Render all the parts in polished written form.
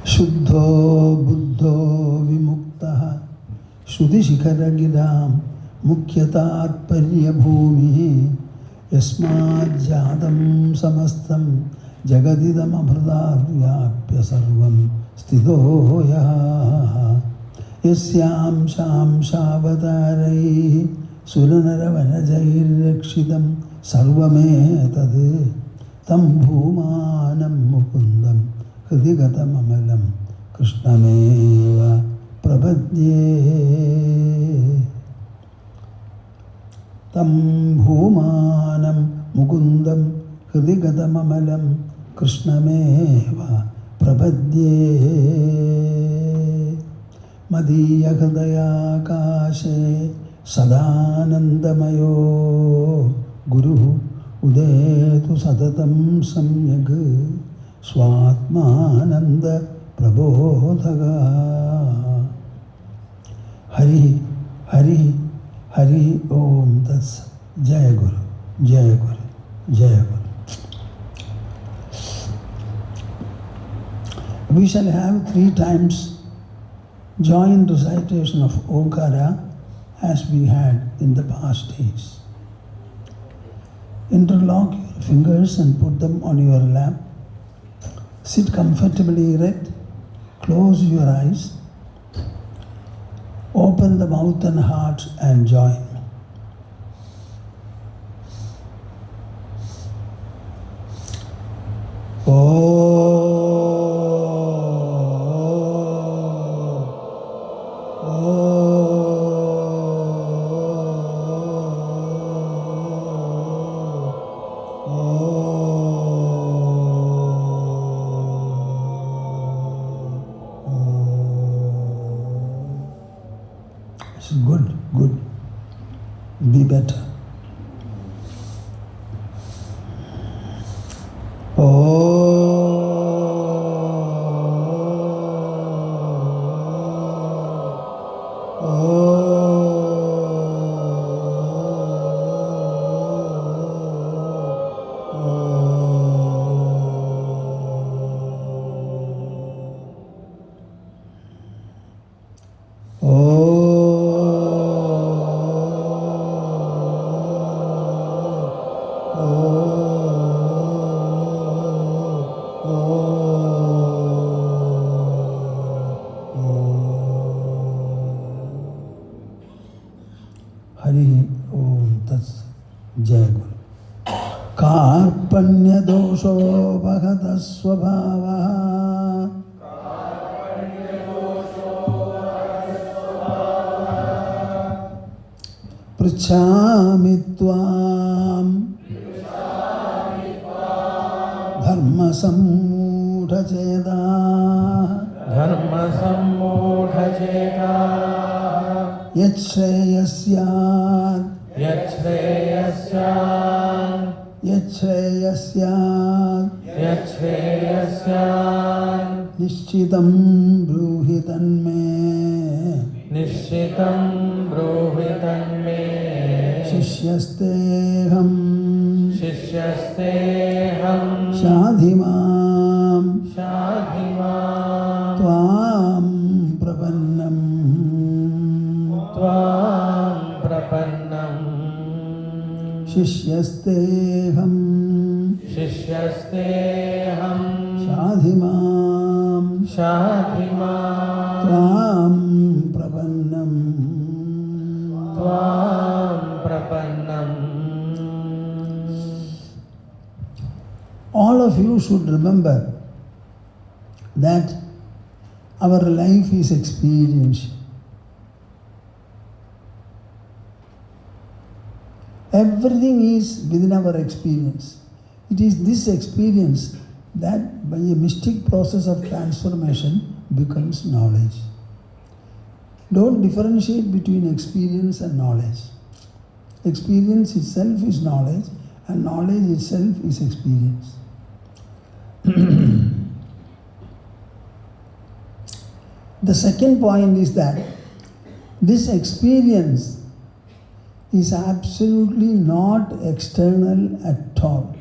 Shuddho buddho vimuktaha Shruti shikhara giram Mukhyatat paryabhumi Yasmad jadam samastam Jagadidam abhradavyapya sarvam Sthido yaha Yasyam sham shavatarai Suranaravanajairakshidam Sarvametad Tam bhumanam mukundam Hridigatam amalam Krishnameva prapadye Tam bhumanam mukundam Hridigatam amalam Krishnameva prapadye Madhya hridaya kashe Sadanandamayo Guru Udetu satatam samyag Swatmananda prabodhaga Hari Hari Hari Om Tats Jaya Guru Jaya Guru Jaya Guru. We shall have 3 times joint recitation of Omkara as we had in the past days. Interlock your fingers and put them on your lap. Sit comfortably erect. Close your eyes. Open the mouth and heart and join. Good. Be better. Hari Om Tats Jaya Guru. Karpanya dosho bhagata svabhava Prichami tvam Dharma sammudha cheda Yachreyasyan Nishchitam bruhitanme Shishyasteham Shadhimam Tvam prapannam Shishyasteham Shadhimam Tvam prapannam All of you should remember that our life is experiential. Everything is within our experience. It is this experience that by a mystic process of transformation becomes knowledge. Don't differentiate between experience and knowledge. Experience itself is knowledge and knowledge itself is experience. The second point is that this experience is absolutely not external at all.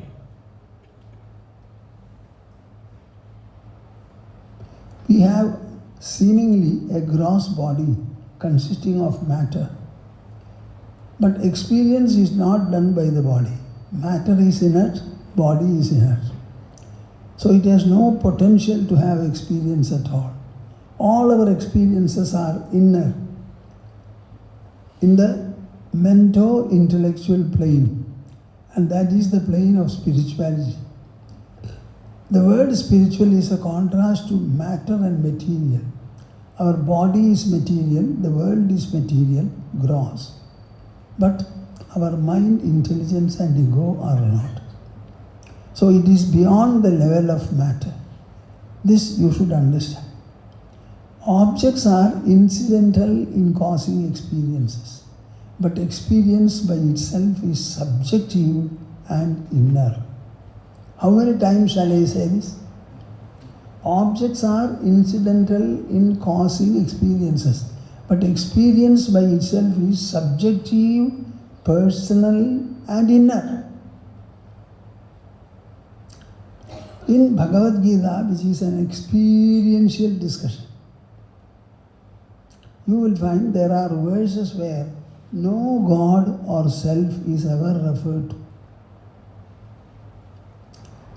We have seemingly a gross body consisting of matter. But experience is not done by the body. Matter is inert, body is inert. So it has no potential to have experience at all. All our experiences are inner, in the mento-intellectual plane, and that is the plane of spirituality. The word spiritual is a contrast to matter and material. Our body is material, the world is material, gross. But our mind, intelligence and ego are not. So it is beyond the level of matter. This you should understand. Objects are incidental in causing experiences, but experience by itself is subjective and inner. How many times shall I say this? Objects are incidental in causing experiences, but experience by itself is subjective, personal and inner. In Bhagavad Gita, which is an experiential discussion, you will find there are verses where no God or self is ever referred to.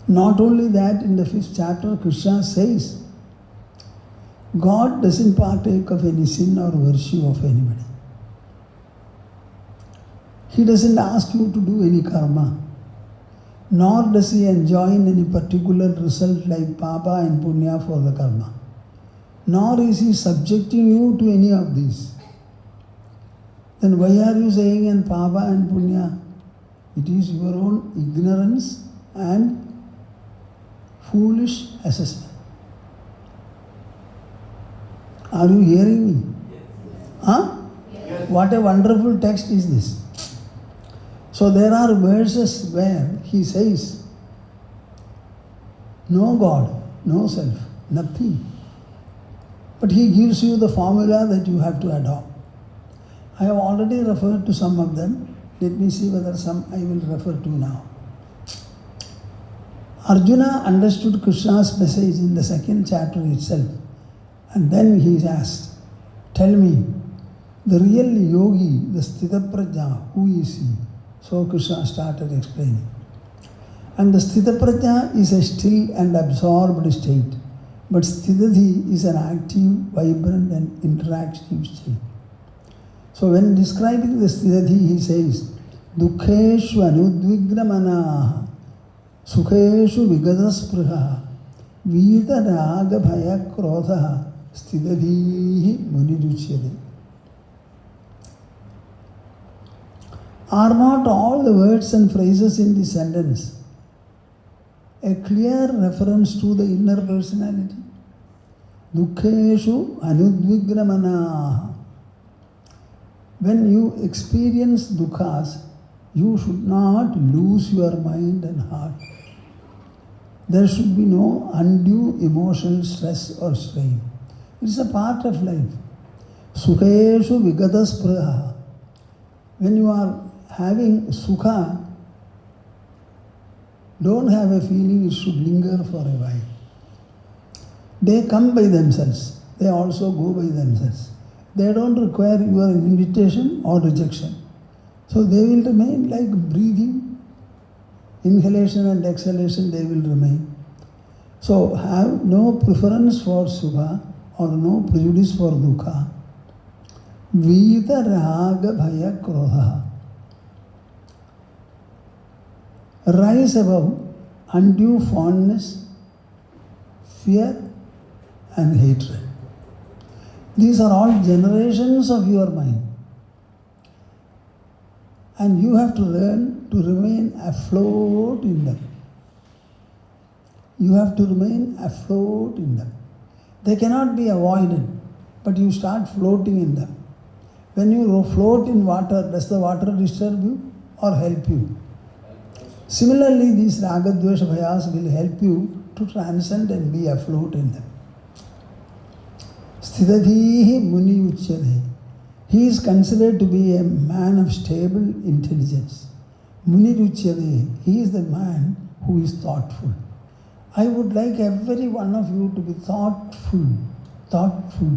Not only that, in the 5th chapter, Krishna says, God doesn't partake of any sin or virtue of anybody. He doesn't ask you to do any karma, nor does he enjoin any particular result like papa and punya for the karma. Nor is he subjecting you to any of these. Then why are you saying and papa and punya? It is your own ignorance and foolish assessment. Are you hearing me? Yes. Huh? Yes. What a wonderful text is this. So there are verses where he says, no God, no self, nothing. But he gives you the formula that you have to adopt. I have already referred to some of them. Let me see whether some I will refer to now. Arjuna understood Krishna's message in the 2nd chapter itself. And then he is asked, tell me, the real yogi, the Sthita Prajna, who is he? So Krishna started explaining. And the Sthita Prajna is a still and absorbed state. But Sthitadhi is an active, vibrant and interactive state. So when describing the Sthitadhi, he says, Dukheshu anudvigramanaha, Sukheshu vigadaspraha, Vita raga bhaya krodha, Sthitadhi muniruchyade. Are not all the words and phrases in this sentence a clear reference to the inner personality? Dukheshu anudvigramanaha. When you experience dukkhas, you should not lose your mind and heart. There should be no undue emotional stress or strain. It's a part of life. Sukheshu vigadaspraha. When you are having sukha, don't have a feeling it should linger for a while. They come by themselves. They also go by themselves. They don't require your invitation or rejection. So they will remain like breathing. Inhalation and exhalation, they will remain. So have no preference for sukha or no prejudice for dukkha. Vita raga bhaya krodha. Rise above undue fondness, fear and hatred. These are all generations of your mind. And you have to learn to remain afloat in them. You have to remain afloat in them. They cannot be avoided, but you start floating in them. When you float in water, does the water disturb you or help you? Similarly, these raga, dvesha, bhayas will help you to transcend and be afloat in them. Sthitadhihi muni uchyade. He is considered to be a man of stable intelligence. Muni uchyade. He is the man who is thoughtful. I would like every one of you to be thoughtful. Thoughtful.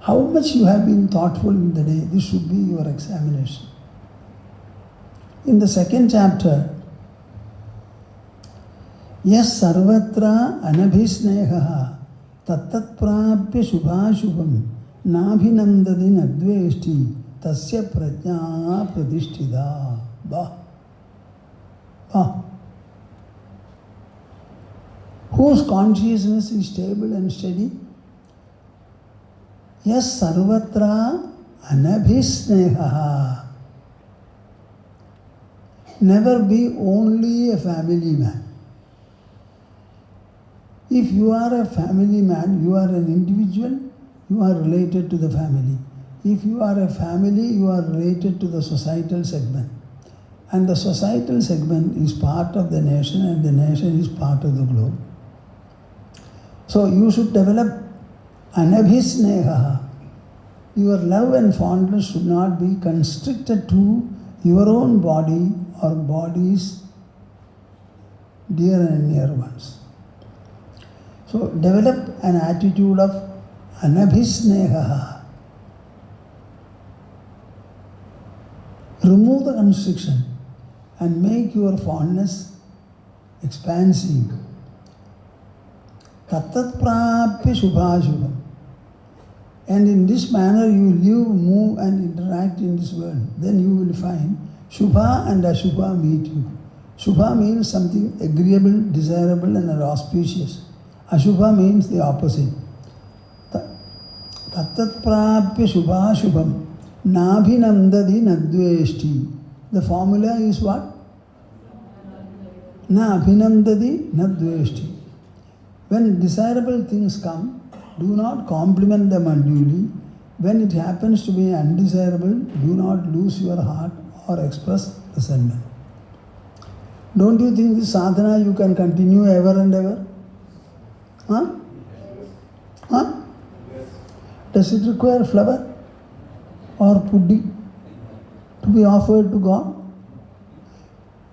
How much you have been thoughtful in the day, this should be your examination. In the second chapter, Yes sarvatra anabhisneha tattat prapya shubhashubham nabhinandadi nadveshti tasya prajna pradishtida. Whose consciousness is stable and steady? Yes sarvatra anabhisneha. Never be only a family man. If you are a family man, you are an individual, you are related to the family. If you are a family, you are related to the societal segment. And the societal segment is part of the nation, and the nation is part of the globe. So you should develop anabhisneha. Your love and fondness should not be constricted to your own body or bodies, dear and near ones. So develop an attitude of anabhisneha. Remove the constriction and make your fondness expansive. Tattat prapya shubhashubham. And in this manner you live, move and interact in this world. Then you will find Shubha and Ashubha meet you. Shubha means something agreeable, desirable and auspicious. Ashubha means the opposite. Tattat prapya shubha shubham nabhinandadi nadveshti. The formula is what? Nabhinandadi nadveshti. When desirable things come, do not compliment them unduly. When it happens to be undesirable, do not lose your heart or express resentment. Don't you think this sadhana you can continue ever and ever? Huh? Huh? Does it require flower or pudding to be offered to God?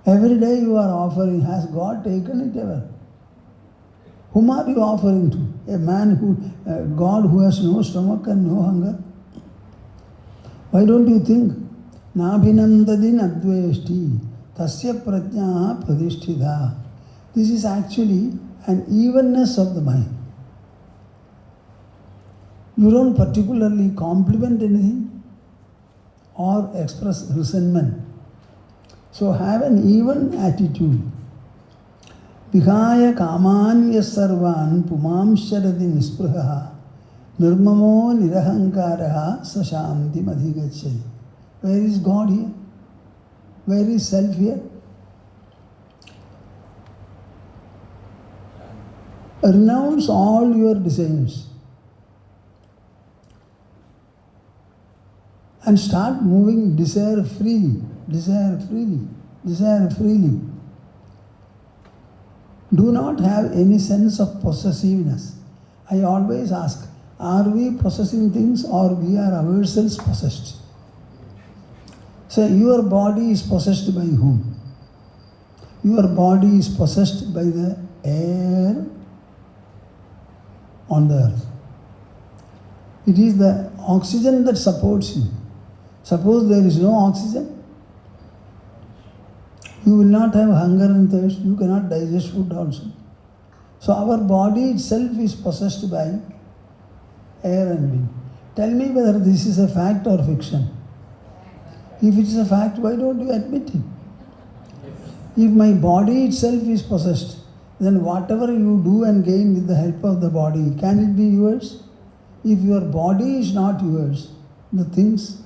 Every day you are offering. Has God taken it ever? Whom are you offering to? A man God who has no stomach and no hunger? Why don't you think? Nabhinandadi nadveshti tasya prajna pradishtida. This is actually an evenness of the mind. You don't particularly compliment anything or express resentment. So have an even attitude. Vihaya kamanya sarvan pumam sharadi nispraha nirmamo nirahankaraha sashanti madhigacchati. Where is God here? Where is self here? Renounce all your desires and start moving desire freely, desire freely, desire freely. Do not have any sense of possessiveness. I always ask, are we possessing things or we are ourselves possessed? So your body is possessed by whom? Your body is possessed by the air on the earth. It is the oxygen that supports you. Suppose there is no oxygen, you will not have hunger and thirst, you cannot digest food also. So our body itself is possessed by air and wind. Tell me whether this is a fact or fiction. If it is a fact, why don't you admit it? If my body itself is possessed, then whatever you do and gain with the help of the body, can it be yours? If your body is not yours, the things,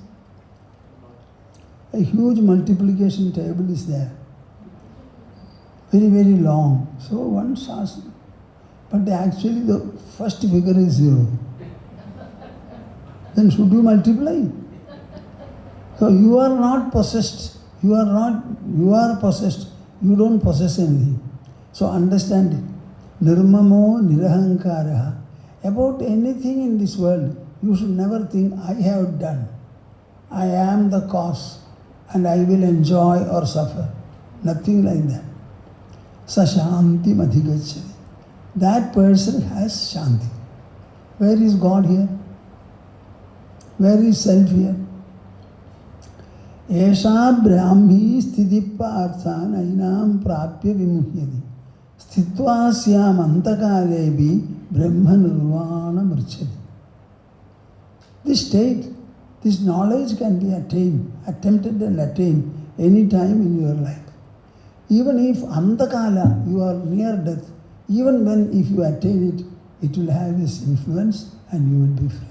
a huge multiplication table is there. Very, very long. So one starts, but actually the first figure is 0. Then should you multiply? So you are not possessed. You are possessed. You don't possess anything. So understand it. Nirmamo nirahankaraha. About anything in this world, you should never think, I have done. I am the cause and I will enjoy or suffer. Nothing like that. Sashanti madhigacchati. That person has shanti. Where is God here? Where is self here? Esha brahmi sthitipparthan ainam prapya vimuhyati. Sthitva syam antakalebi brahma nirvana mrchati. This state, this knowledge can be attained, attempted and attained any time in your life. Even if antakala, you are near death, even when if you attain it, it will have its influence and you will be free.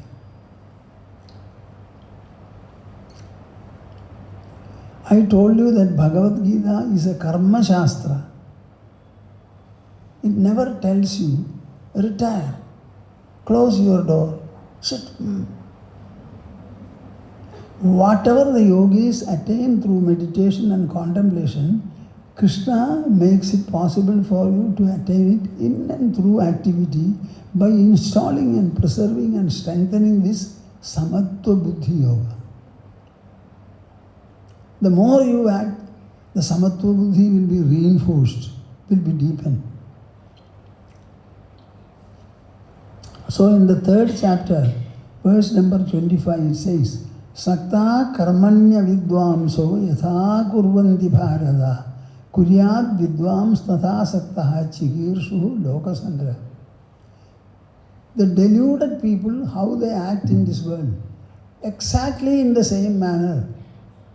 I told you that Bhagavad Gita is a karma shastra. It never tells you, retire, close your door, sit. Whatever the yogis attain through meditation and contemplation, Krishna makes it possible for you to attain it in and through activity by installing and preserving and strengthening this Samatva Buddhi Yoga. The more you act, the Samatva Buddhi will be reinforced, will be deepened. So in the 3rd chapter, verse number 25, it says, Sakta karmanya vidvamso yatha kurvanti bharata kuryat vidvams tatha saktaha chigirshu lokasangra. The deluded people, how they act in this world, exactly in the same manner,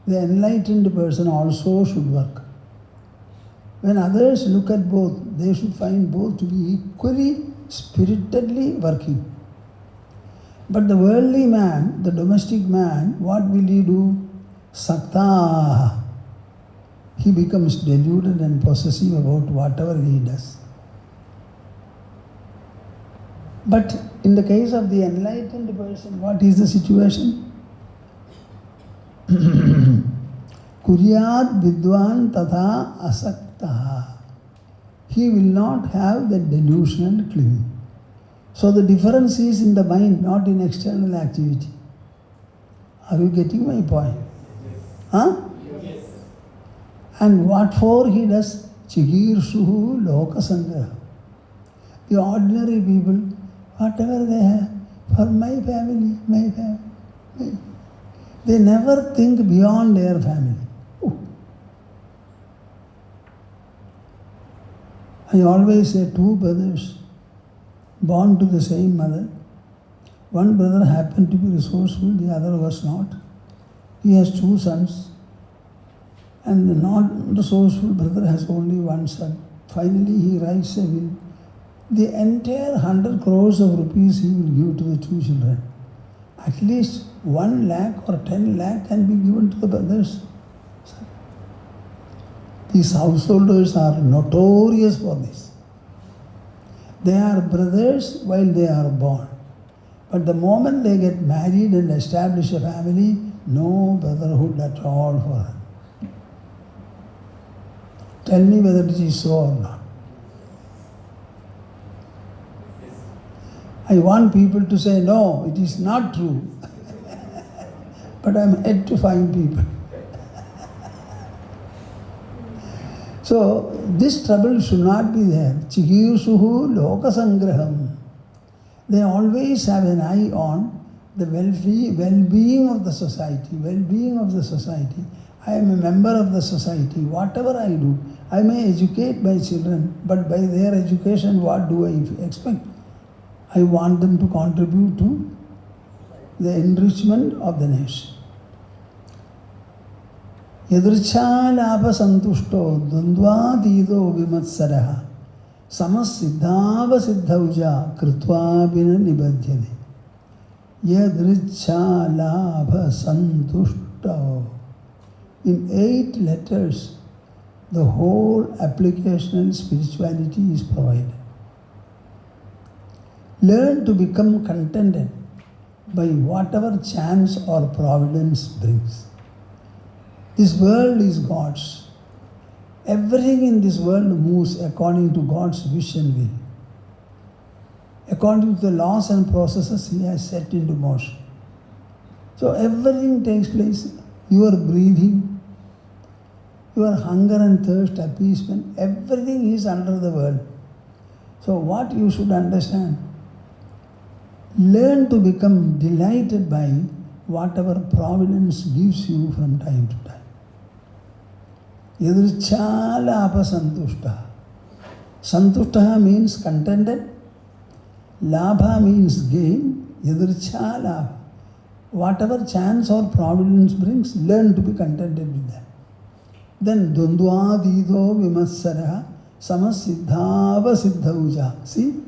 the enlightened person also should work. When others look at both, they should find both to be equally spiritedly working. But the worldly man, the domestic man, what will he do? Sakta. He becomes deluded and possessive about whatever he does. But in the case of the enlightened person, what is the situation? Kuryat vidwan tatha asaktaha. He will not have the delusional clinging. So the difference is in the mind, not in external activity. Are you getting my point? Huh? Yes. And what for he does? Chigirshuhu lokasangraha. The ordinary people, whatever they have, for my family, my family. They never think beyond their family. I always say 2 brothers born to the same mother. One brother happened to be resourceful, the other was not. He has 2 sons. And the non-resourceful brother has only 1 son. Finally he writes a will. The entire 100 crores of rupees he will give to the 2 children. At least 1 lakh or 10 lakh can be given to the brothers. These householders are notorious for this. They are brothers while they are born. But the moment they get married and establish a family, no brotherhood at all for them. Tell me whether it is so or not. I want people to say, no, it is not true. But I am yet to find people. So, this trouble should not be there. Chigirsuhu lokasangraham. They always have an eye on the well-being of the society. Well-being of the society. I am a member of the society. Whatever I do, I may educate my children, but by their education, what do I expect? I want them to contribute to the enrichment of the nation. Yadrichālāpa santushto dvandvātīto vimatsaraha samasiddhāva siddhauja krutva vina nibadhyate. Yadrichālāpa santushto. In 8 letters, the whole applicational spirituality is provided. Learn to become contented by whatever chance or providence brings. This world is God's. Everything in this world moves according to God's wish and will. According to the laws and processes He has set into motion. So everything takes place. Your breathing, your hunger and thirst, appeasement, everything is under the world. So what you should understand, learn to become delighted by whatever providence gives you from time to time. Yadrichala apasantushta. Santushta means contented. Labha means gain. Yadricha labha. Whatever chance or providence brings, learn to be contented with that. Then dvandvadido vimassara samasiddhava siddhauja. See?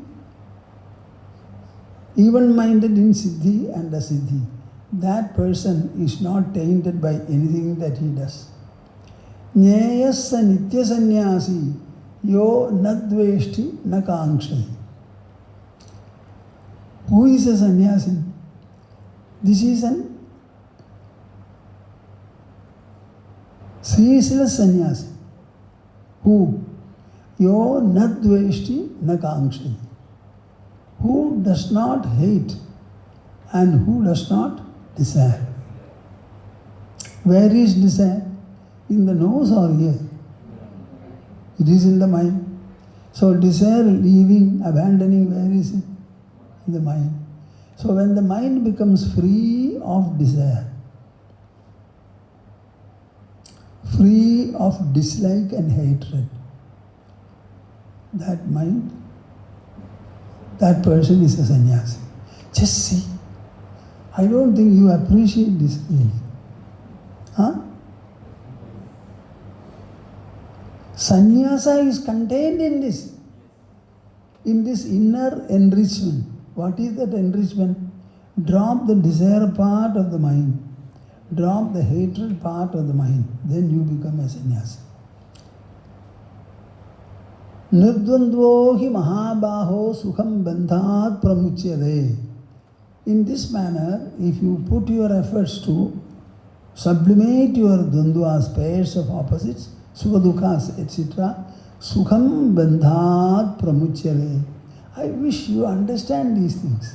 Even-minded in siddhi and asiddhi. That person is not tainted by anything that he does. Nyayassa nitya sannyasi yo nadveshti nakangshati. Who is a sannyasi? This is an ceaseless sannyasi. Who? Yo nadveshti nakangshati. Who does not hate and who does not desire. Where is desire? In the nose or here? It is in the mind. So desire, leaving, abandoning, where is it? In the mind. So when the mind becomes free of desire, free of dislike and hatred, that mind, that person is a sannyasi. Just see. I don't think you appreciate this really. Huh? Sannyasa is contained in this inner enrichment. What is that enrichment? Drop the desire part of the mind. Drop the hatred part of the mind. Then you become a sannyasi. Nirdvandvo hi mahabaho sukham bandhat pramuchyade. In this manner, if you put your efforts to sublimate your dvandvas, pairs of opposites, sukha dukkhas, etc., sukham bandhat pramuchyade. I wish you understand these things.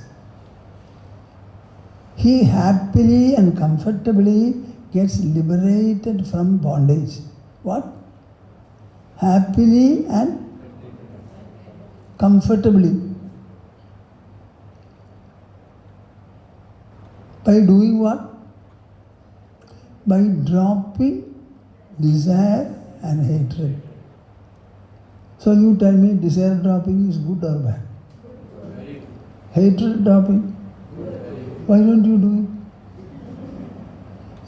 He happily and comfortably gets liberated from bondage. What? Happily and comfortably. By doing what? By dropping desire and hatred. So you tell me, desire dropping is good or bad? Hatred dropping? Why don't you do it?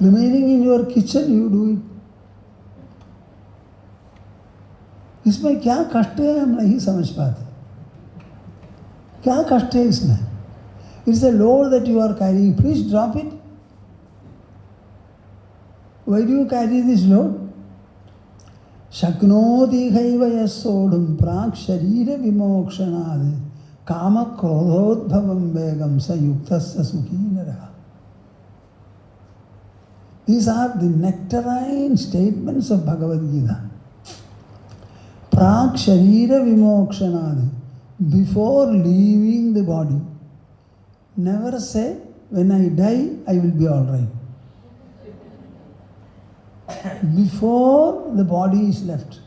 Remaining in your kitchen, you do it. इसमें क्या कष्ट है हम नहीं समझ पाते. क्या कष्ट है इसमें? It's a load that you are carrying. Please drop it. Why do you carry this load? Shaknoti khaiva yasodham prak sharira vimokshanaad kama krodhodbhavam vegam sayuktasya sukhinaraha. These are the nectarine statements of Bhagavad Gita. Prak sharira vimokshanaad. Before leaving the body. Never say, when I die, I will be all right. Before the body is left.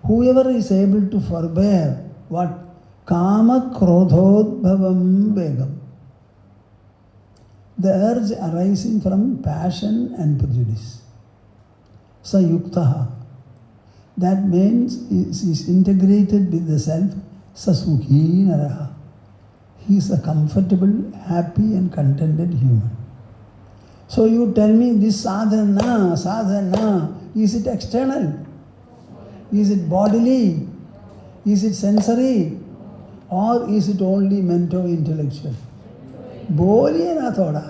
Whoever is able to forbear, what? Kama krodhodbhavam vegam. The urge arising from passion and prejudice. Sayuktaha. That means is integrated with the self. Sasukhi naraha. He is a comfortable, happy and contented human. So you tell me this sadhana, is it external? Is it bodily? Is it sensory? Or is it only mento-intellectual? बोलिए ना थोड़ा.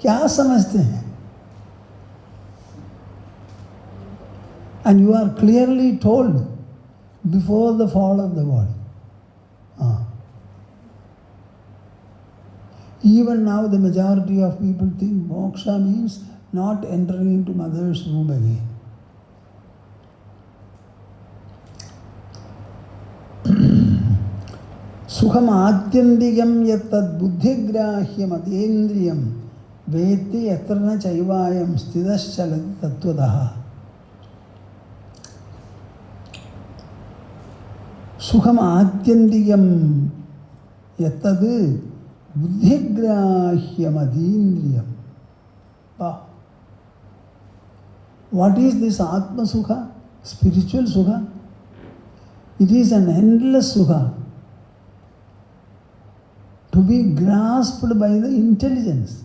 क्या समझते हैं? And you are clearly told before the fall of the body. Even now the majority of people think moksha means not entering into mother's womb again. Sukham atyandiyam yattad buddhigrahyam atendriyam Veti yatrana chaivayam sthidaschalati tattvadaha. Sukham atyandiyam yattad buddhigrahyam adindriyam. Wow. What is this Atma Sukha? Spiritual Sukha. It is an endless Sukha to be grasped by the intelligence.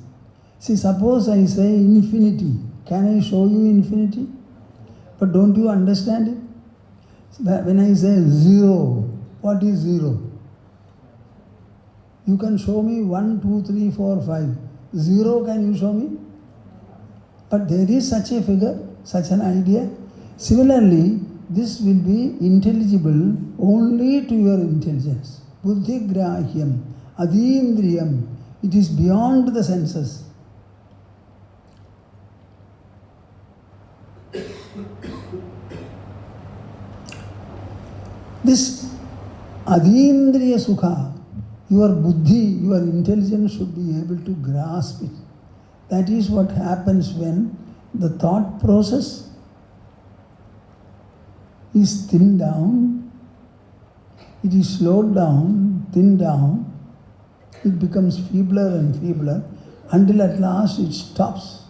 See, suppose I say infinity. Can I show you infinity? But don't you understand it? When I say zero, what is zero? You can show me 1, 2, 3, 4, 5. Zero, can you show me? But there is such a figure, such an idea. Similarly, this will be intelligible only to your intelligence. Buddhigrahyam, adindriyam. It is beyond the senses. This adindriya sukha, your buddhi, your intelligence should be able to grasp it. That is what happens when the thought process is thinned down, it is slowed down, thinned down, it becomes feebler and feebler until at last it stops.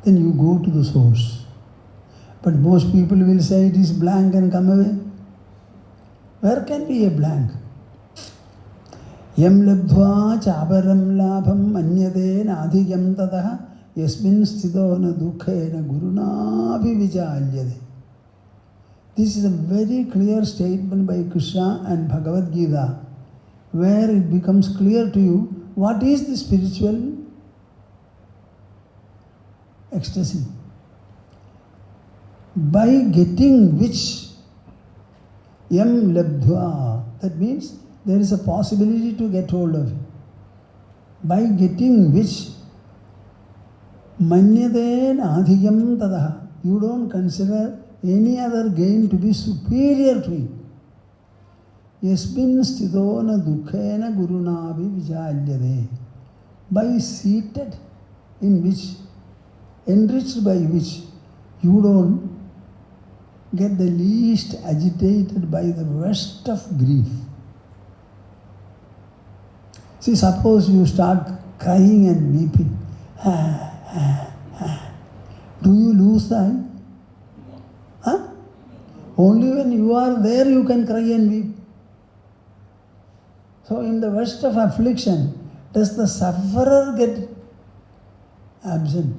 Then you go to the source. But most people will say it is blank and come away. Where can be a blank? Yam labdhva chaparam labham anyate nadhiyam tataha yasmin sthito na dukhena guruna vijalyade. This is a very clear statement by Krishna and Bhagavad Gita, where it becomes clear to you what is the spiritual ecstasy. By getting which, yam labdhva, that means there is a possibility to get hold of it. By getting which, manyate adhiyam tadaha, you don't consider any other gain to be superior to it. Yasmin sthito na dukhena gurunabi vijalyade. By seated in which, enriched by which, you don't get the least agitated by the worst of grief. See, suppose you start crying and weeping. Do you lose the eye? Huh? Only when you are there you can cry and weep. So in the worst of affliction, does the sufferer get absent?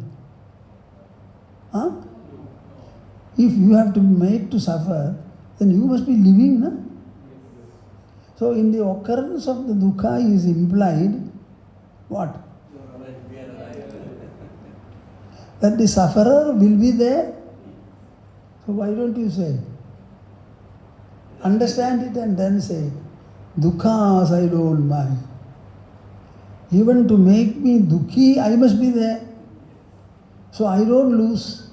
Huh? If you have to be made to suffer, then you must be living, no? So in the occurrence of the dukkha is implied what? That the sufferer will be there. So why don't you say? Understand it and then say, dukkhas I don't mind. Even to make me dukhi, I must be there. So I don't lose.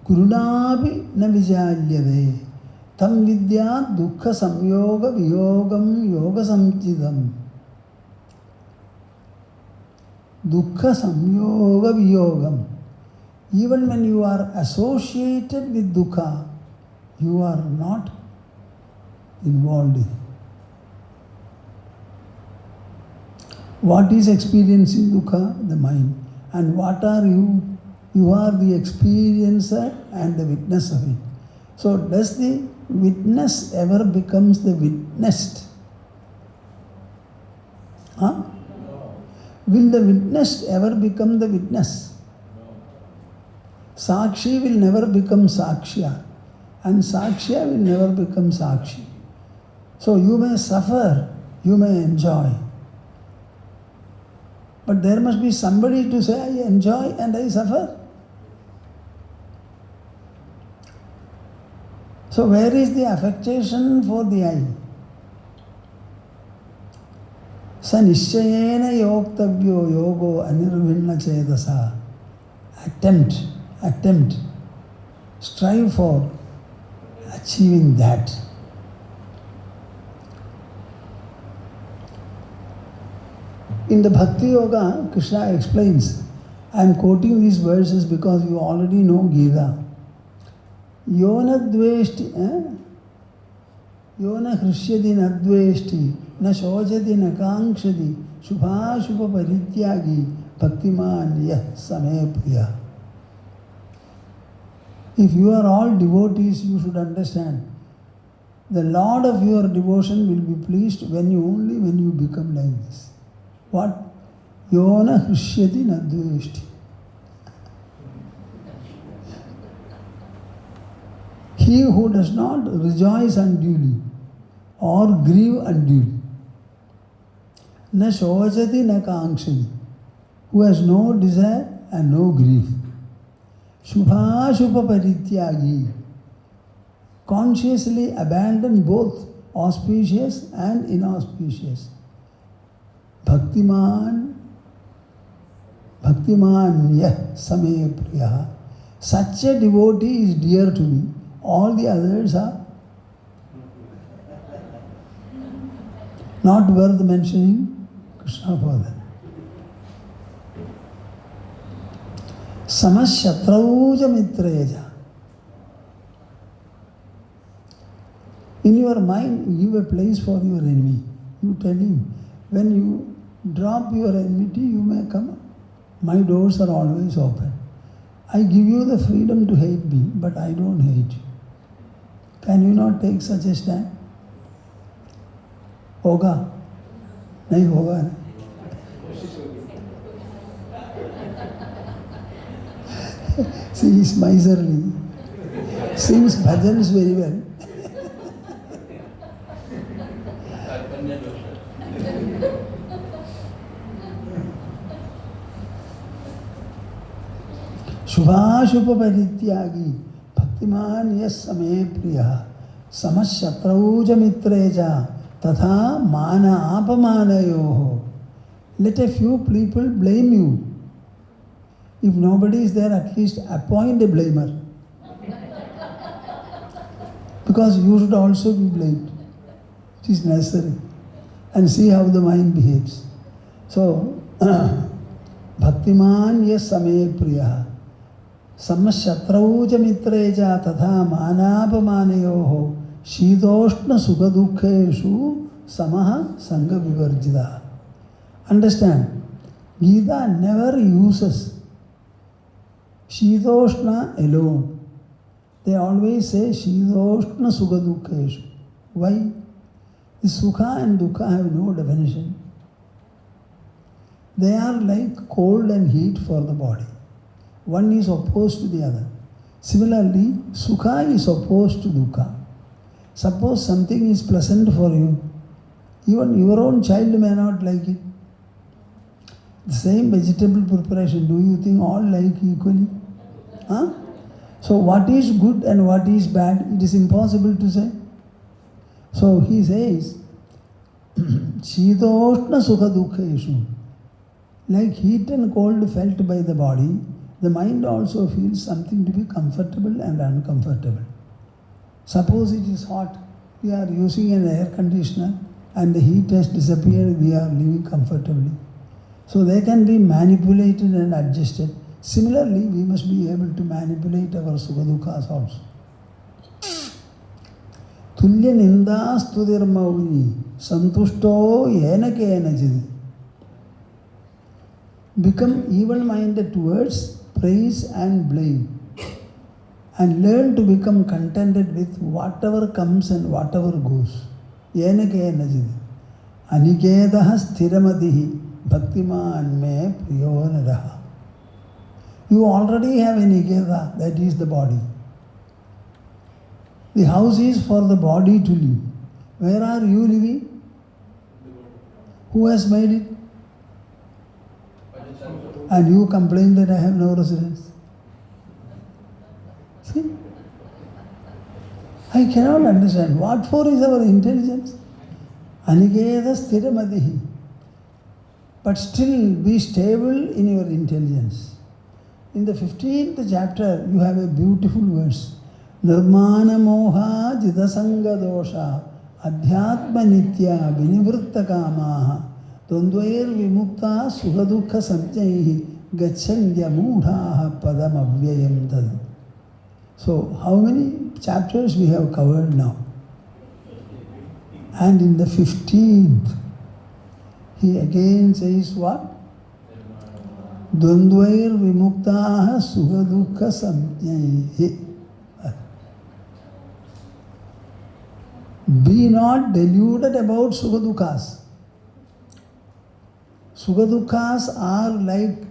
Gurunapi na vijalyade. Tam vidya dukkha samyoga viyogam yoga samchidam. Dukkha samyoga viyogam. Even when you are associated with dukkha, you are not involved in it. What is experiencing dukkha? The mind. And what are you? You are the experiencer and the witness of it. So does the witness ever becomes the witnessed? Huh? Will the witnessed ever become the witness? Sakshi will never become Sakshya, and Sakshya will never become Sakshi. So you may suffer, you may enjoy. But there must be somebody to say, I enjoy and I suffer. So where is the affectation for the I? Sa nishchayena yoktavyo yogo anirvinna chedasa. Attempt, strive for achieving that. In the Bhakti Yoga, Krishna explains, I am quoting these verses because you already know Gita. Yona dveshti, Yona hrishyati na dveshti, na shojati na kankshati, shubha shubha parityagi, bhaktiman yah same priya. If you are all devotees, you should understand. The Lord of your devotion will be pleased when you become like this. What? Yona hrishyati na dveshti. He who does not rejoice unduly or grieve unduly, na shojati na kankshati, who has no desire and no grief, shubha shubha parityagi, consciously abandon both auspicious and inauspicious, bhaktiman yah same priya. Such a devotee is dear to me. All the others are not worth mentioning. Krishna for them. Samashatrauja mitreja. In your mind, give a place for your enemy. You tell him, when you drop your enmity, you may come. My doors are always open. I give you the freedom to hate me, but I don't hate you. Can you not take such a stand? Hoga? Nahi hoga na. See, he is miserly. Sings bhajans very well. Shubha shubha parityagi, bhaktiman yas same priya, samashatrauja mitreja, tatha mana apamanayoho. Let a few people blame you. If nobody is there, at least appoint a blamer. Because you should also be blamed. It is necessary. And see how the mind behaves. So, bhaktiman yas same priya, samashatrauja mitreja tatha manapamanayoho shitoshna sukhadukheshu samaha sangha vivarjita. Understand, Gita never uses shitoshna alone. They always say shitoshna sukhadukheshu. Why? The sukha and dukkha have no definition. They are like cold and heat for the body. One is opposed to the other. Similarly, sukha is opposed to dukkha. Suppose something is pleasant for you, even your own child may not like it. The same vegetable preparation, do you think all like equally? Huh? So what is good and what is bad, it is impossible to say. So he says, Shitoshna sukha dukkeshu. Like heat and cold felt by the body, the mind also feels something to be comfortable and uncomfortable. Suppose it is hot, we are using an air conditioner and the heat has disappeared, we are living comfortably. So they can be manipulated and adjusted. Similarly, we must be able to manipulate our sukha dukkhas also. Tulya ninda studir mauni santushto yena kenachid. Become even-minded towards praise and blame, and learn to become contented with whatever comes and whatever goes. Yena kenachid. Aniketaha sthiramatihi bhaktiman me priyo naraha. You already have a niketa, that is the body. The house is for the body to live. Where are you living? Who has made it? And you complain that I have no residence. See? I cannot understand. What for is our intelligence? Aniketa sthiramatihi. But still be stable in your intelligence. In the 15th chapter, you have a beautiful verse. Nirmana moha jidasanga dosha adhyatma nitya vinivritta kamaha Dvandvair vimukta sukhadukha samjnaihi gacchantya moodhaha padam avyayam tad. So, how many chapters we have covered now? And in the 15th, he again says what? Dvandvair vimuktaha sukhadukha samjnaihi. Be not deluded about sukhadukhas. Sukhadukhas are like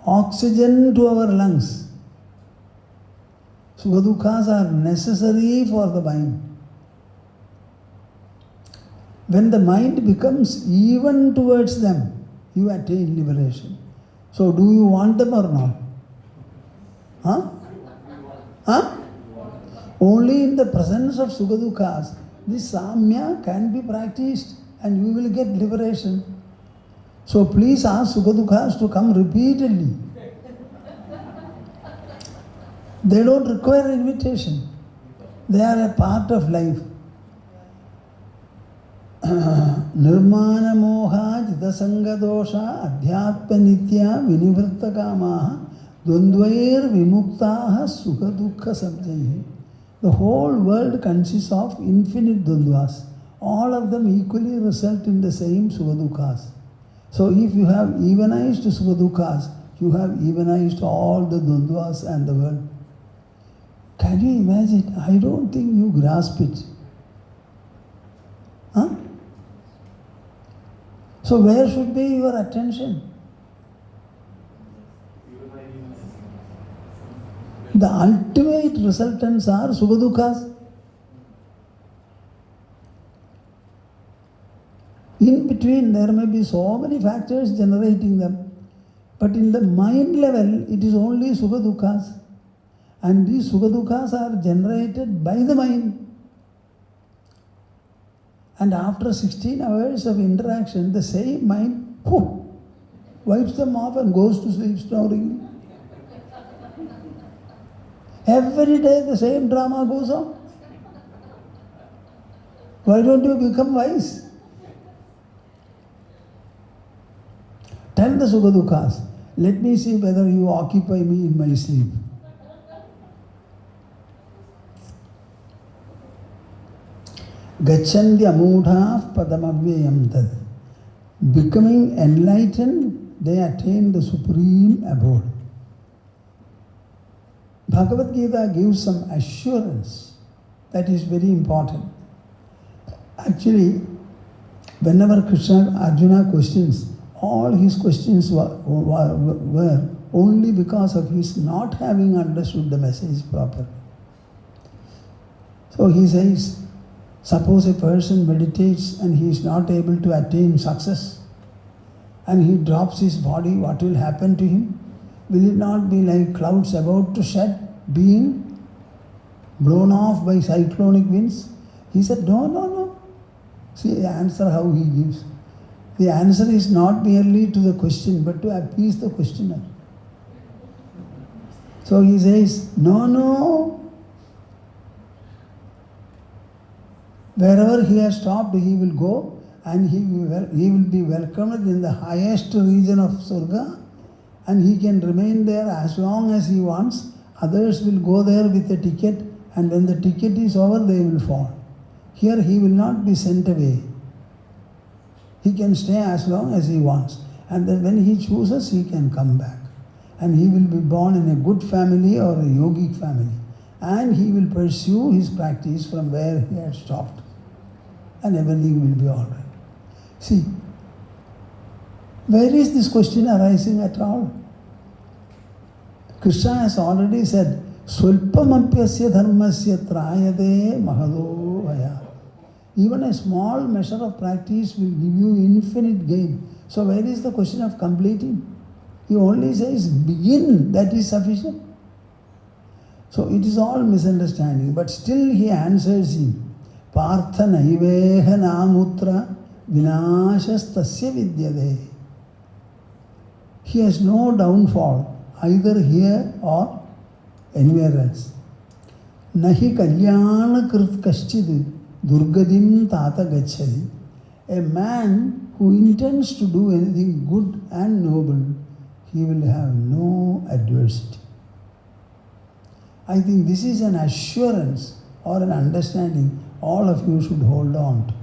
oxygen to our lungs. Sukhadukhas are necessary for the mind. When the mind becomes even towards them, you attain liberation. So do you want them or not? Huh? Huh? Only in the presence of sukhadukhas, this samya can be practiced and you will get liberation. So please ask sukhadukhas to come repeatedly. They don't require invitation. They are a part of life. Nirmana moha jidasanga dosha adhyatma nitya vinivritta kamaha dvandvair vimuktaha sukha dukkha samjaihi. The whole world consists of infinite dvandvas. All of them equally result in the same sukha dukkhas. So if you have evenized sukha dukkhas, you have evenized all the dvandvas and the world. Can you imagine? I don't think you grasp it. Huh? So where should be your attention? The ultimate resultants are sukha-dukkhas. In between there may be so many factors generating them. But in the mind level, it is only sukha-dukkhas. And these sukha-dukkhas are generated by the mind. And after 16 hours of interaction, the same mind wipes them off and goes to sleep snoring. Every day the same drama goes on. Why don't you become wise? Tell the sukha-dukkhas, let me see whether you occupy me in my sleep. Gacchantya moodha padamavyayam tad. Becoming enlightened, they attain the supreme abode. Bhagavad Gita gives some assurance that is very important. Actually, whenever Arjuna questions, all his questions were only because of his not having understood the message properly. So he says, suppose a person meditates and he is not able to attain success and he drops his body, what will happen to him? Will it not be like clouds about to shed, being blown off by cyclonic winds? He said, no. See the answer how he gives. The answer is not merely to the question, but to appease the questioner. So he says, no. Wherever he has stopped, he will go and he will be welcomed in the highest region of Surga, and he can remain there as long as he wants. Others will go there with a ticket, and when the ticket is over, they will fall. Here he will not be sent away. He can stay as long as he wants, and then when he chooses, he can come back. And he will be born in a good family or a yogic family, and he will pursue his practice from where he had stopped, and everything will be all right. See, where is this question arising at all? Krishna has already said, Swalpamampyasya dharmasya trayade mahado vaya. Even a small measure of practice will give you infinite gain. So where is the question of completing? He only says, begin, that is sufficient. So it is all misunderstanding, but still he answers him. Partha naiveha namutra vinashastasya vidyade. He has no downfall, either here or anywhere else. Nahi kalyana krit kaschid durgadim tata gachadi. A man who intends to do anything good and noble, he will have no adversity. I think this is an assurance or an understanding all of you should hold on to.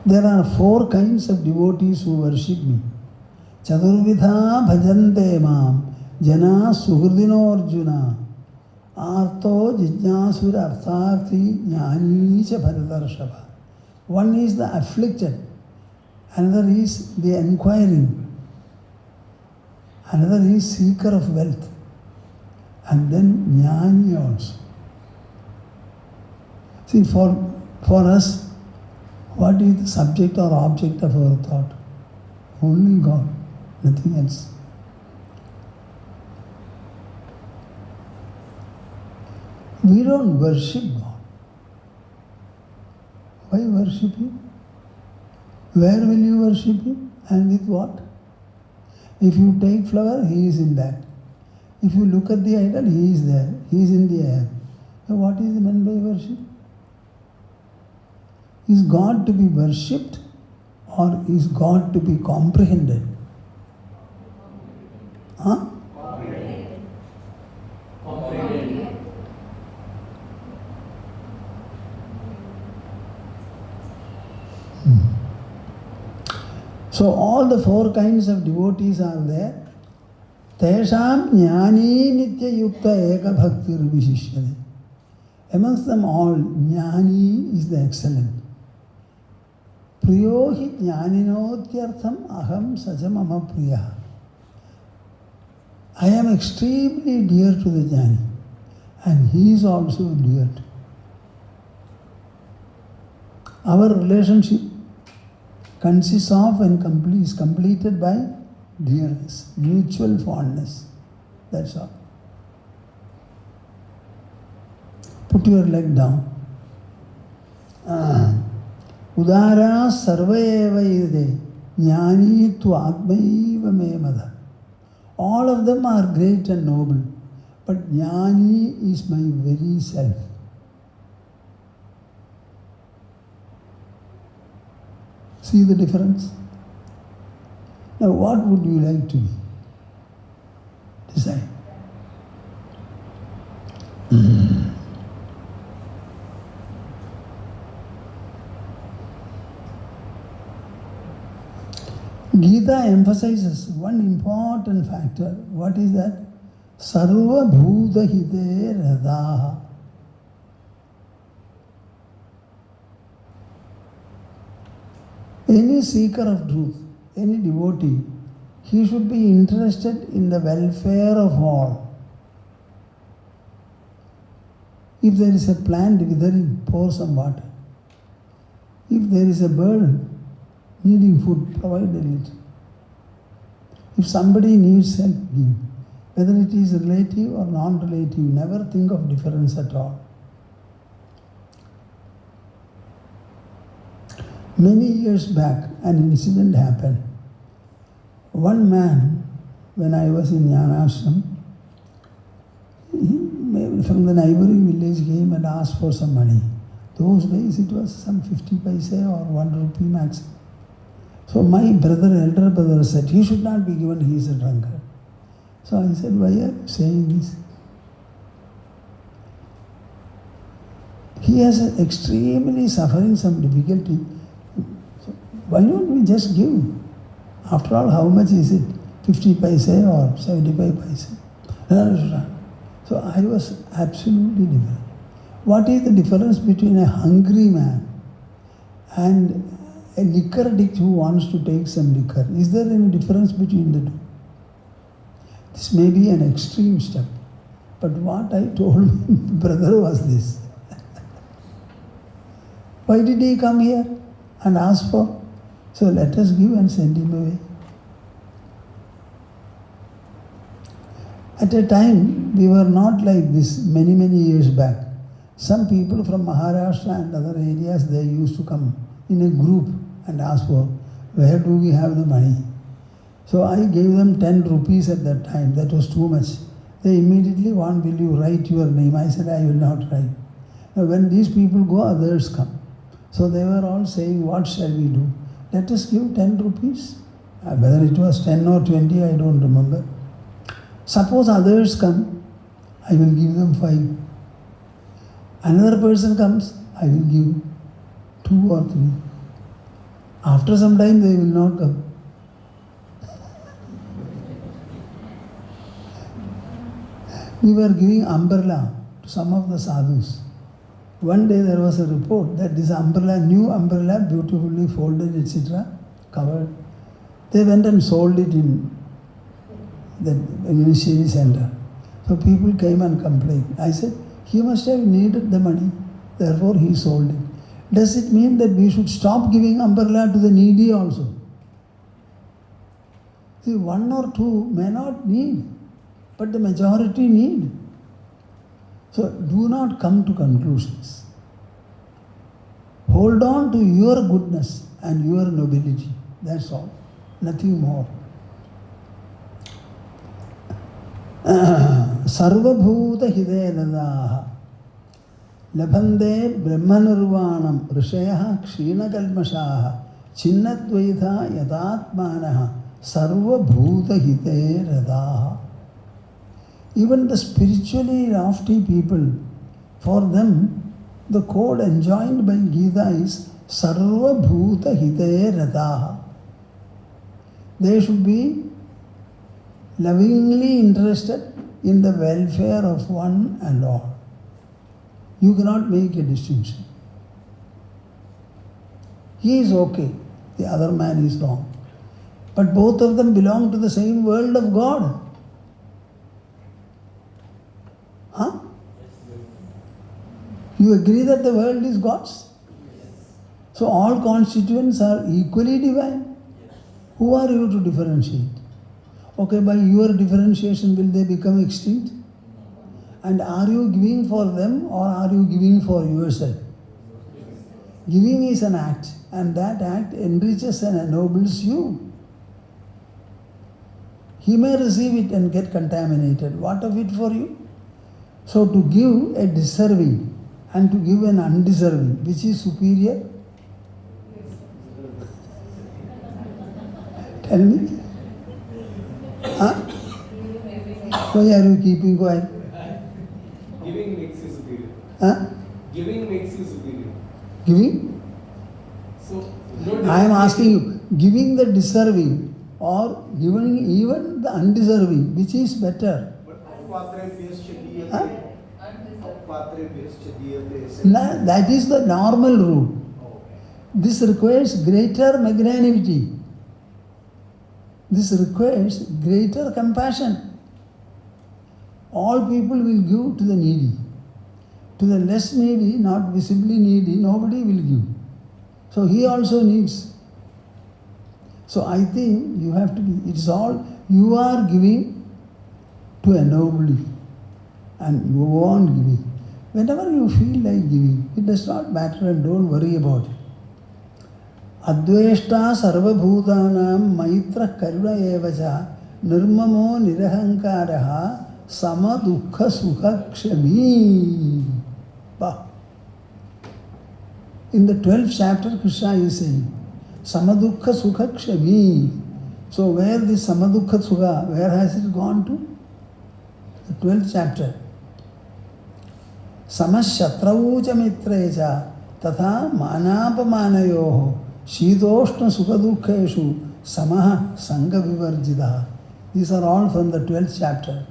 There are 4 kinds of devotees who worship me. Chaturvidha bhajante mam jana suhridino arjuna arto jijnasura artharthi jnani cha bharatarshava. One is the afflicted, another is the inquiring, another is seeker of wealth, and then jnani also. See, for us, what is the subject or object of our thought? Only God, nothing else. We don't worship God. Why worship Him? Where will you worship Him? And with what? If you take flower, He is in that. If you look at the idol, He is there. He is in the air. So what is meant by worship? Is God to be worshipped or is God to be comprehended? Huh? Comprehended. So all the 4 kinds of devotees are there. Tesham jnani nitya yukta ekabhaktir vishishyate. Amongst them all, jnani is the excellent. Priyo hi jnaninotyartham aham saja mama priya. I am extremely dear to the jnani, and he is also dear to me. Our relationship consists of and is completed by dearness, mutual fondness. That's all. Put your leg down. Udara sarvaeva ide jnani tu atmaiva me mada. All of them are great and noble, but jnani is my very self. See the difference? Now what would you like to be? Decide. Gita emphasizes one important factor. What is that? Sarva bhuta hite radaha. Any seeker of truth, any devotee, he should be interested in the welfare of all. If there is a plant withering, pour some water. If there is a bird needing food, provide a little. If somebody needs help, give. Whether it is relative or non-relative, never think of difference at all. Many years back, an incident happened. One man, when I was in Narayanashrama, from the neighboring village came and asked for some money. Those days it was some 50 paise or 1 rupee maximum. So my brother, elder brother said, he should not be given, he is a drunkard. So I said, why are you saying this? He has extremely suffering some difficulty. So why don't we just give? After all, how much is it? 50 paise or 75 paise? So I was absolutely different. What is the difference between a hungry man and a liquor addict who wants to take some liquor? Is there any difference between the two? This may be an extreme step, but what I told my brother was this. Why did he come here and ask for? So let us give and send him away. At a time, we were not like this many years back. Some people from Maharashtra and other areas, they used to come in a group and ask for, where do we have the money? So I gave them 10 rupees at that time. That was too much. They immediately want, will you write your name? I said, I will not write. Now when these people go, others come. So they were all saying, what shall we do? Let us give 10 rupees. Whether it was 10 or 20, I don't remember. Suppose others come, I will give them 5. Another person comes, I will give 2 or 3. After some time, they will not come. We were giving umbrella to some of the sadhus. One day there was a report that this umbrella, new umbrella, beautifully folded, etc., covered. They went and sold it in the initiatory center. So people came and complained. I said, he must have needed the money, therefore he sold it. Does it mean that we should stop giving umbrella to the needy also? See, 1 or 2 may not need, but the majority need. So do not come to conclusions. Hold on to your goodness and your nobility. That's all. Nothing more. Sarvabhuta hidayadaha labhande brahmanirvanam rishayah kshina kalmashaha chinnadvaitha yadatmanaha sarvabhuta hidayadaha. Even the spiritually lofty people, for them, the code enjoined by Gita is Sarva Bhuta Hitaye Rataha. They should be lovingly interested in the welfare of one and all. You cannot make a distinction. He is okay, the other man is wrong. But both of them belong to the same world of God. Huh? You agree that the world is God's? So all constituents are equally divine. Who are you to differentiate? Okay, by your differentiation will they become extinct? And are you giving for them or are you giving for yourself? Giving is an act, and that act enriches and ennobles you. He may receive it and get contaminated. What of it for you? So to give a deserving and to give an undeserving, which is superior? Tell me. Huh? Why are you keeping quiet? Giving makes you superior. Huh? Giving makes you superior. Giving? So, no I am asking you, giving the deserving or giving even the undeserving, which is better? Huh? That is the normal route. This requires greater magnanimity. This requires greater compassion. All people will give to the needy. To the less needy, not visibly needy, nobody will give. So he also needs. So I think you have to be, it's all, you are giving to ennoble you. And you go on giving. Whenever you feel like giving, it does not matter and don't worry about it. Adveshta sarvabhutanam maitra karuna evacha nirmamo nirahankaraha sama dukkha sukha kshami. In the 12th chapter, Krishna is saying, sama dukkha sukha kshami. So where this sama dukkha sukha, where has it gone to? The 12th chapter. Samashatraucha mitrecha tatha manapamanayoho shitoshna sukhadukkeshu samaha sangha vivarjita. These are all from the 12th chapter.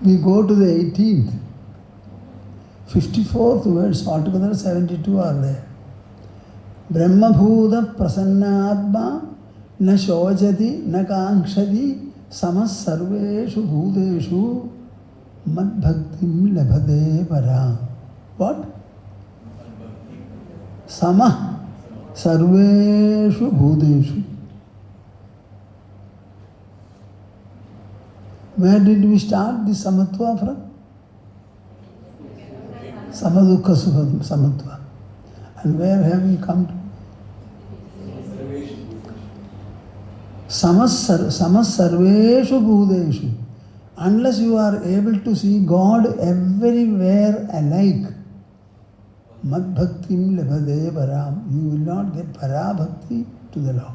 We go to the 18th. 54th verse, altogether 72 are there. Brahma bhuta prasannatma na shojati na kankshati samas sarveshu bhuteshu mad bhaktim labhade para. What? Sama sarveshu bhuteshu. Where did we start this samatva from? Samadukha samatva. And where have we come to? Samas sarveshu bhudeshu. Unless you are able to see God everywhere alike, mad bhaktim labhade param, you will not get para bhakti to the Lord.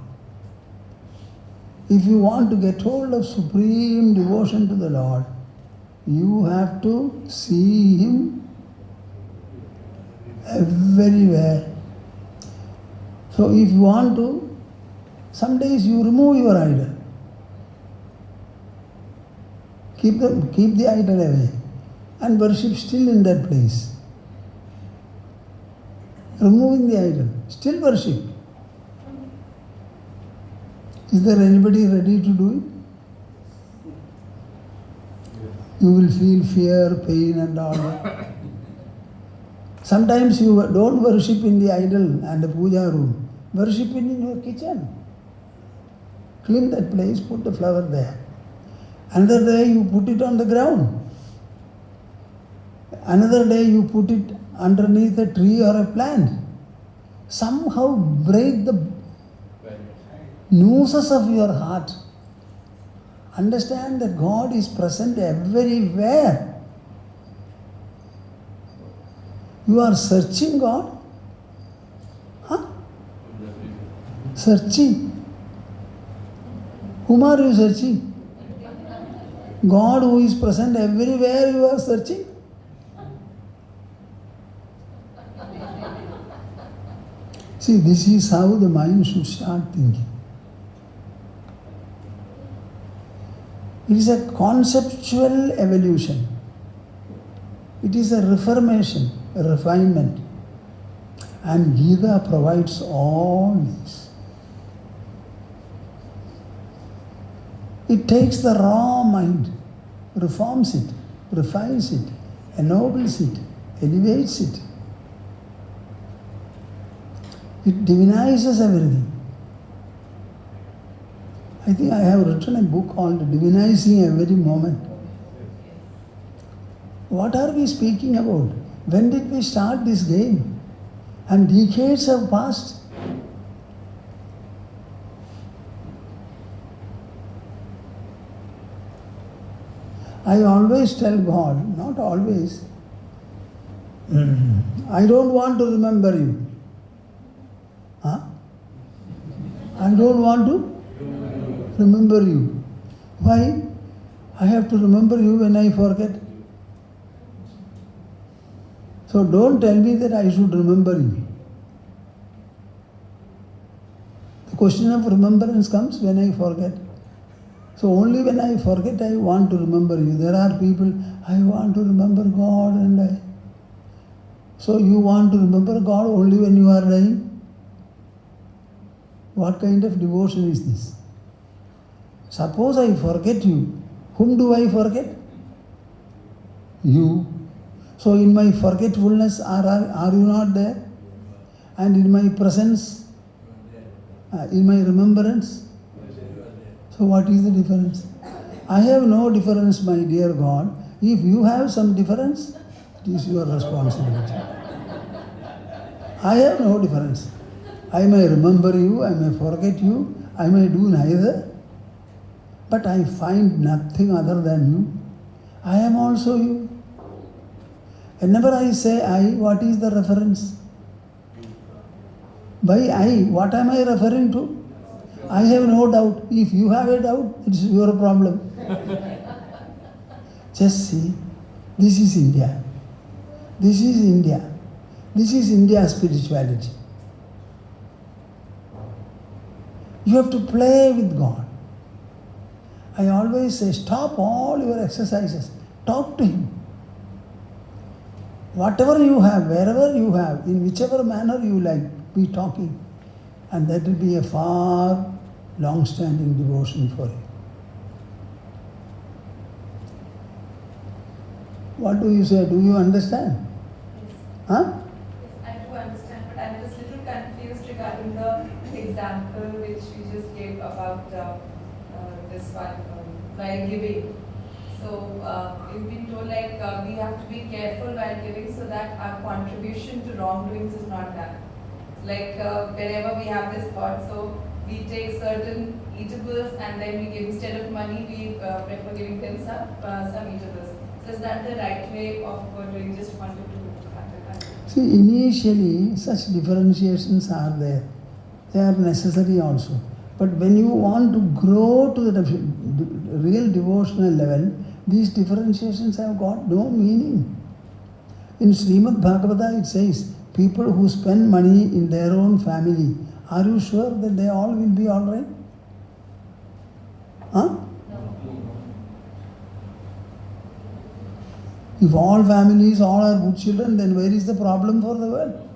If you want to get hold of supreme devotion to the Lord, you have to see Him everywhere. So if you want to, some days you remove your idol. Keep the idol away and worship still in that place. Removing the idol, still worship. Is there anybody ready to do it? You will feel fear, pain and all that. Sometimes you don't worship in the idol and the puja room. Worship in your kitchen. Clean that place, put the flower there. Another day you put it on the ground. Another day you put it underneath a tree or a plant. Somehow break the nooses of your heart. Understand that God is present everywhere. You are searching God? Huh? Searching. Whom are you searching? God who is present everywhere you are searching? See, this is how the mind should start thinking. It is a conceptual evolution. It is a reformation, a refinement. And Gita provides all this. It takes the raw mind, reforms it, refines it, ennobles it, elevates it. It divinizes everything. I think I have written a book called Divinizing Every Moment. What are we speaking about? When did we start this game? And decades have passed. I always tell God, not always, I don't want to remember you. Huh? I don't want to remember you. Why? I have to remember you when I forget. So don't tell me that I should remember you. The question of remembrance comes when I forget. So only when I forget I want to remember you. There are people, I want to remember God and I. So you want to remember God only when you are dying? What kind of devotion is this? Suppose I forget you. Whom do I forget? You. So in my forgetfulness, are you not there? And in my presence, in my remembrance? So what is the difference? I have no difference, my dear God. If you have some difference, it is your responsibility. I have no difference. I may remember you, I may forget you, I may do neither, but I find nothing other than you. I am also you. Whenever I say I, what is the reference? By I, what am I referring to? I have no doubt. If you have a doubt, it is your problem. Just see, this is India. This is India. This is India's spirituality. You have to play with God. I always say, stop all your exercises. Talk to Him. Whatever you have, wherever you have, in whichever manner you like, be talking. And that will be a far long-standing devotion for you. What do you say? Do you understand? Huh? Yes, I do understand, but I'm just a little confused regarding the example which you just gave about this one, while giving. So you've been told like we have to be careful while giving so that our contribution to wrongdoings is not done. Like whenever we have this thought, so we take certain eatables and then we give, instead of money, we prefer giving them some eatables. So is that the right way of doing? Just wanted to understand. See, initially such differentiations are there. They are necessary also. But when you want to grow to the real devotional level, these differentiations have got no meaning. In Srimad Bhagavata it says, people who spend money in their own family, are you sure that they all will be all right? Huh? If all families, all are good children, then where is the problem for the world?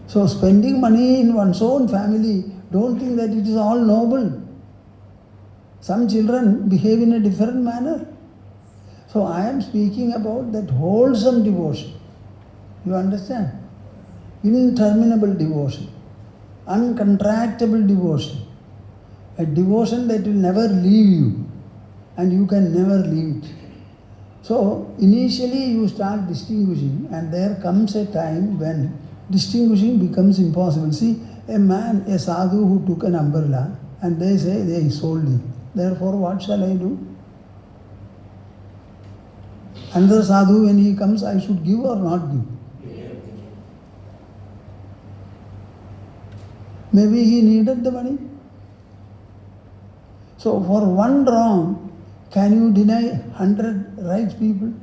So spending money in one's own family, don't think that it is all noble. Some children behave in a different manner. So I am speaking about that wholesome devotion. You understand? Interminable devotion. Uncontractable devotion. A devotion that will never leave you. And you can never leave it. So initially you start distinguishing, and there comes a time when distinguishing becomes impossible. See, a sadhu who took an umbrella, and they say they sold it. Therefore, what shall I do? Another sadhu, when he comes, I should give or not give? Maybe he needed the money. So for one wrong, can you deny 100 right people?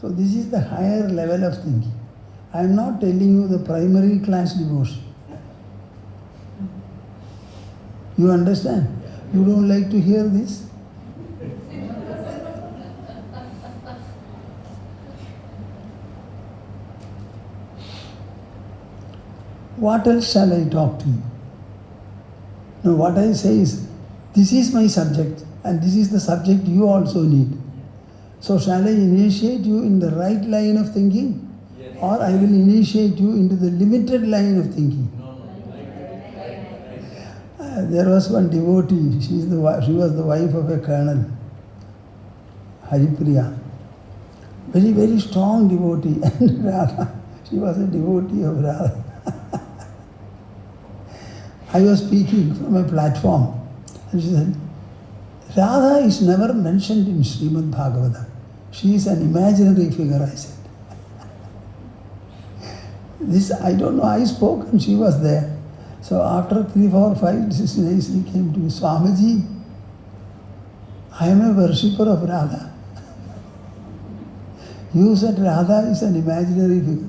So this is the higher level of thinking. I am not telling you the primary class devotion. You understand? You don't like to hear this? What else shall I talk to you? Now what I say is, this is my subject and this is the subject you also need. So shall I initiate you in the right line of thinking? Yes. Or I will initiate you into the limited line of thinking? There was one devotee, she was the wife of a colonel, Haripriya. Very, very strong devotee. And Radha, she was a devotee of Radha. I was speaking from a platform, and she said, Radha is never mentioned in Srimad Bhagavata. She is an imaginary figure, I said. This, I don't know, I spoke and she was there. So after 3, 4, 5, 6 days, he came to me, Swamiji, I am a worshipper of Radha. You said Radha is an imaginary figure.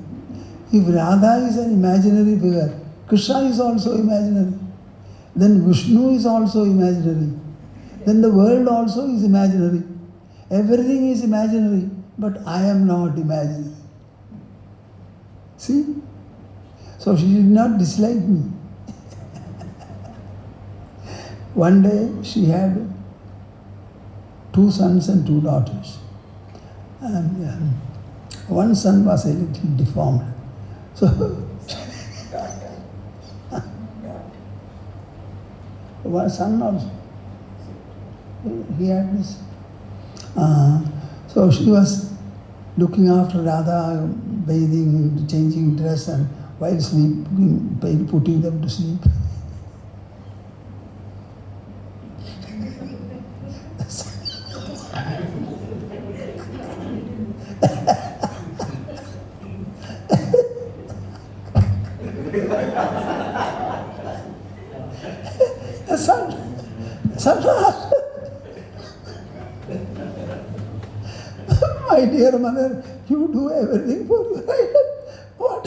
If Radha is an imaginary figure, Krishna is also imaginary. Then Vishnu is also imaginary. Then the world also is imaginary. Everything is imaginary, but I am not imaginary. See? So she did not dislike me. One day she had 2 sons and 2 daughters. And one son was a little deformed. So one son also, he had this. So she was looking after Radha, bathing, changing dress, and while sleeping, putting them to sleep. My dear mother, you do everything for your idol. What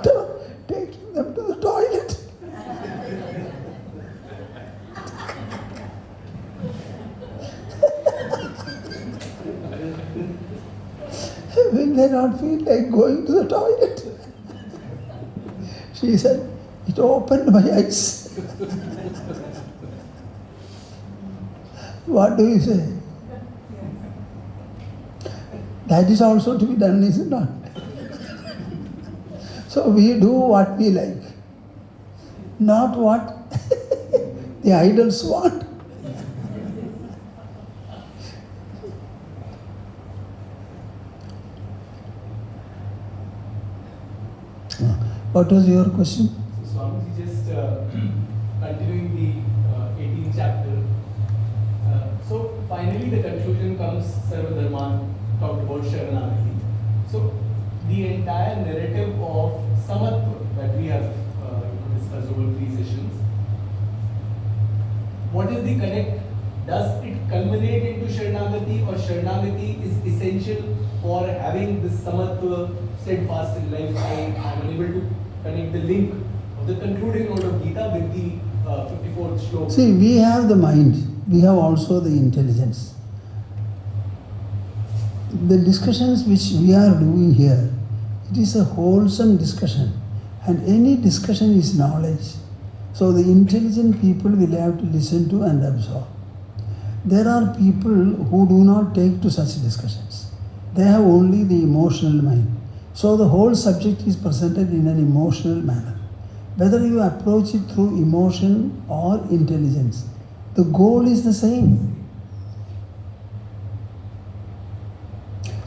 about taking them to the toilet? Will they not feel like going to the toilet? She said, it opened my eyes. What do you say? That is also to be done, is it not? So we do what we like, not what the idols want. What was your question? So Swamiji, just continuing the 18th chapter. So finally the conclusion comes, Sarva Dharman talked about Sharanagati. So the entire narrative of Samatva that we have discussed over 3 sessions, what is the connect? Does it culminate into Sharanagati, or Sharanagati is essential for having this Samatva steadfast in life? I am unable to connect the link of the concluding note of Gita with the 54th shloka. See, we have the mind, we have also the intelligence. The discussions which we are doing here, it is a wholesome discussion, and any discussion is knowledge. So the intelligent people will have to listen to and absorb. There are people who do not take to such discussions. They have only the emotional mind. So the whole subject is presented in an emotional manner. Whether you approach it through emotion or intelligence, the goal is the same.